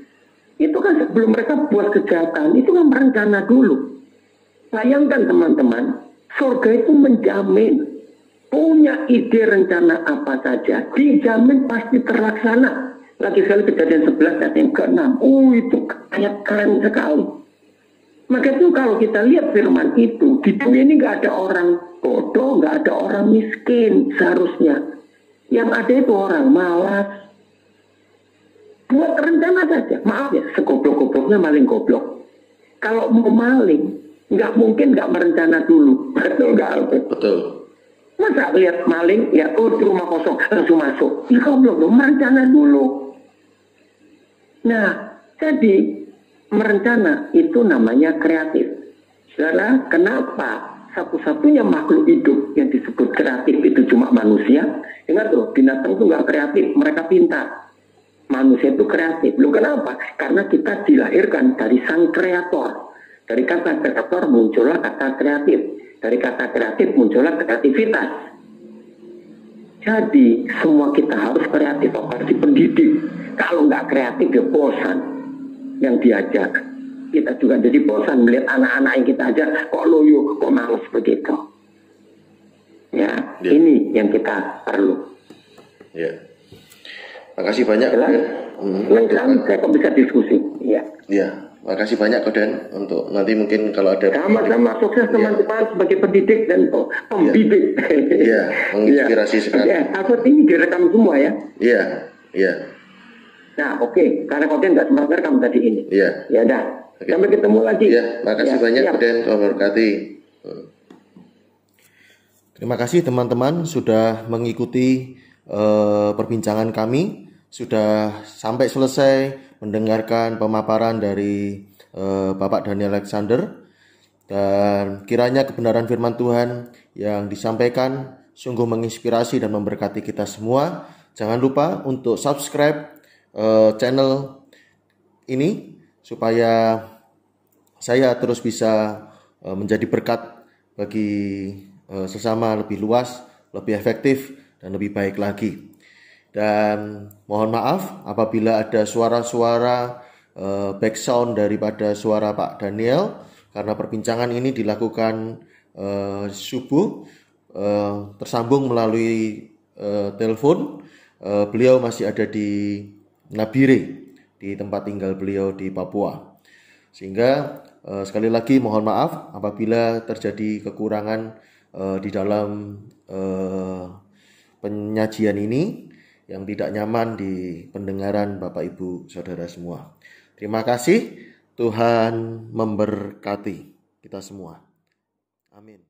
Itu kan sebelum mereka buat kejahatan, itu kan merencana dulu. Bayangkan teman-teman, surga itu menjamin punya ide rencana apa saja, dijamin pasti terlaksana. Lagi sekali Kejadian 11 ayat yang ke-6. Itu ayat keren sekali. Maka itu kalau kita lihat firman itu, di dunia ini nggak ada orang bodoh, nggak ada orang miskin seharusnya. Yang ada itu orang malas. Buat rencana saja. Maaf ya, segoblok-gobloknya maling goblok. Kalau mau maling, nggak mungkin nggak merencana dulu. Betul nggak? Betul. Masa lihat maling, ya di rumah kosong, langsung masuk. Ya goblok dong, merencana dulu. Nah, jadi merencana itu namanya kreatif. Saudara, kenapa satu-satunya makhluk hidup yang disebut kreatif itu cuma manusia? Ingat loh, binatang itu nggak kreatif, mereka pintar. Manusia itu kreatif. Loh kenapa? Karena kita dilahirkan dari sang kreator. Dari kata kreator muncullah kata kreatif. Dari kata kreatif muncullah kreativitas. Jadi semua kita harus kreatif, harus dipendidik. Kalau nggak kreatif ya bosan yang diajak. Kita juga jadi bosan melihat anak-anak yang kita ajak kok loyo, kok males begitu. Ya, ini yang kita perlu. Ya. Makasih banyak. Lain saya kok bisa diskusi. Ya. Ya, makasih banyak Koden untuk nanti mungkin kalau ada sama-sama sukses teman-teman sebagai pendidik dan pembidik. Iya, menginspirasi sekali. Ya, aku ini direkam semua ya. Iya, iya. Nah, oke. Karena Koden nggak sempat rekam tadi ini. Iya. Ya dah. Okay. Sampai ketemu lagi. Ya, makasih banyak Koden, Tuhan berkati. Terima kasih teman-teman sudah mengikuti perbincangan kami, sudah sampai selesai mendengarkan pemaparan dari Bapak Daniel Alexander, dan kiranya kebenaran firman Tuhan yang disampaikan sungguh menginspirasi dan memberkati kita semua. Jangan lupa untuk subscribe channel ini supaya saya terus bisa menjadi berkat bagi sesama lebih luas, lebih efektif, dan lebih baik lagi. Dan mohon maaf apabila ada suara-suara background daripada suara Pak Daniel, karena perbincangan ini dilakukan subuh, tersambung melalui telepon. Beliau masih ada di Nabire, di tempat tinggal beliau di Papua. Sehingga sekali lagi mohon maaf apabila terjadi kekurangan di dalam penyajian ini yang tidak nyaman di pendengaran Bapak Ibu Saudara semua. Terima kasih, Tuhan memberkati kita semua. Amin.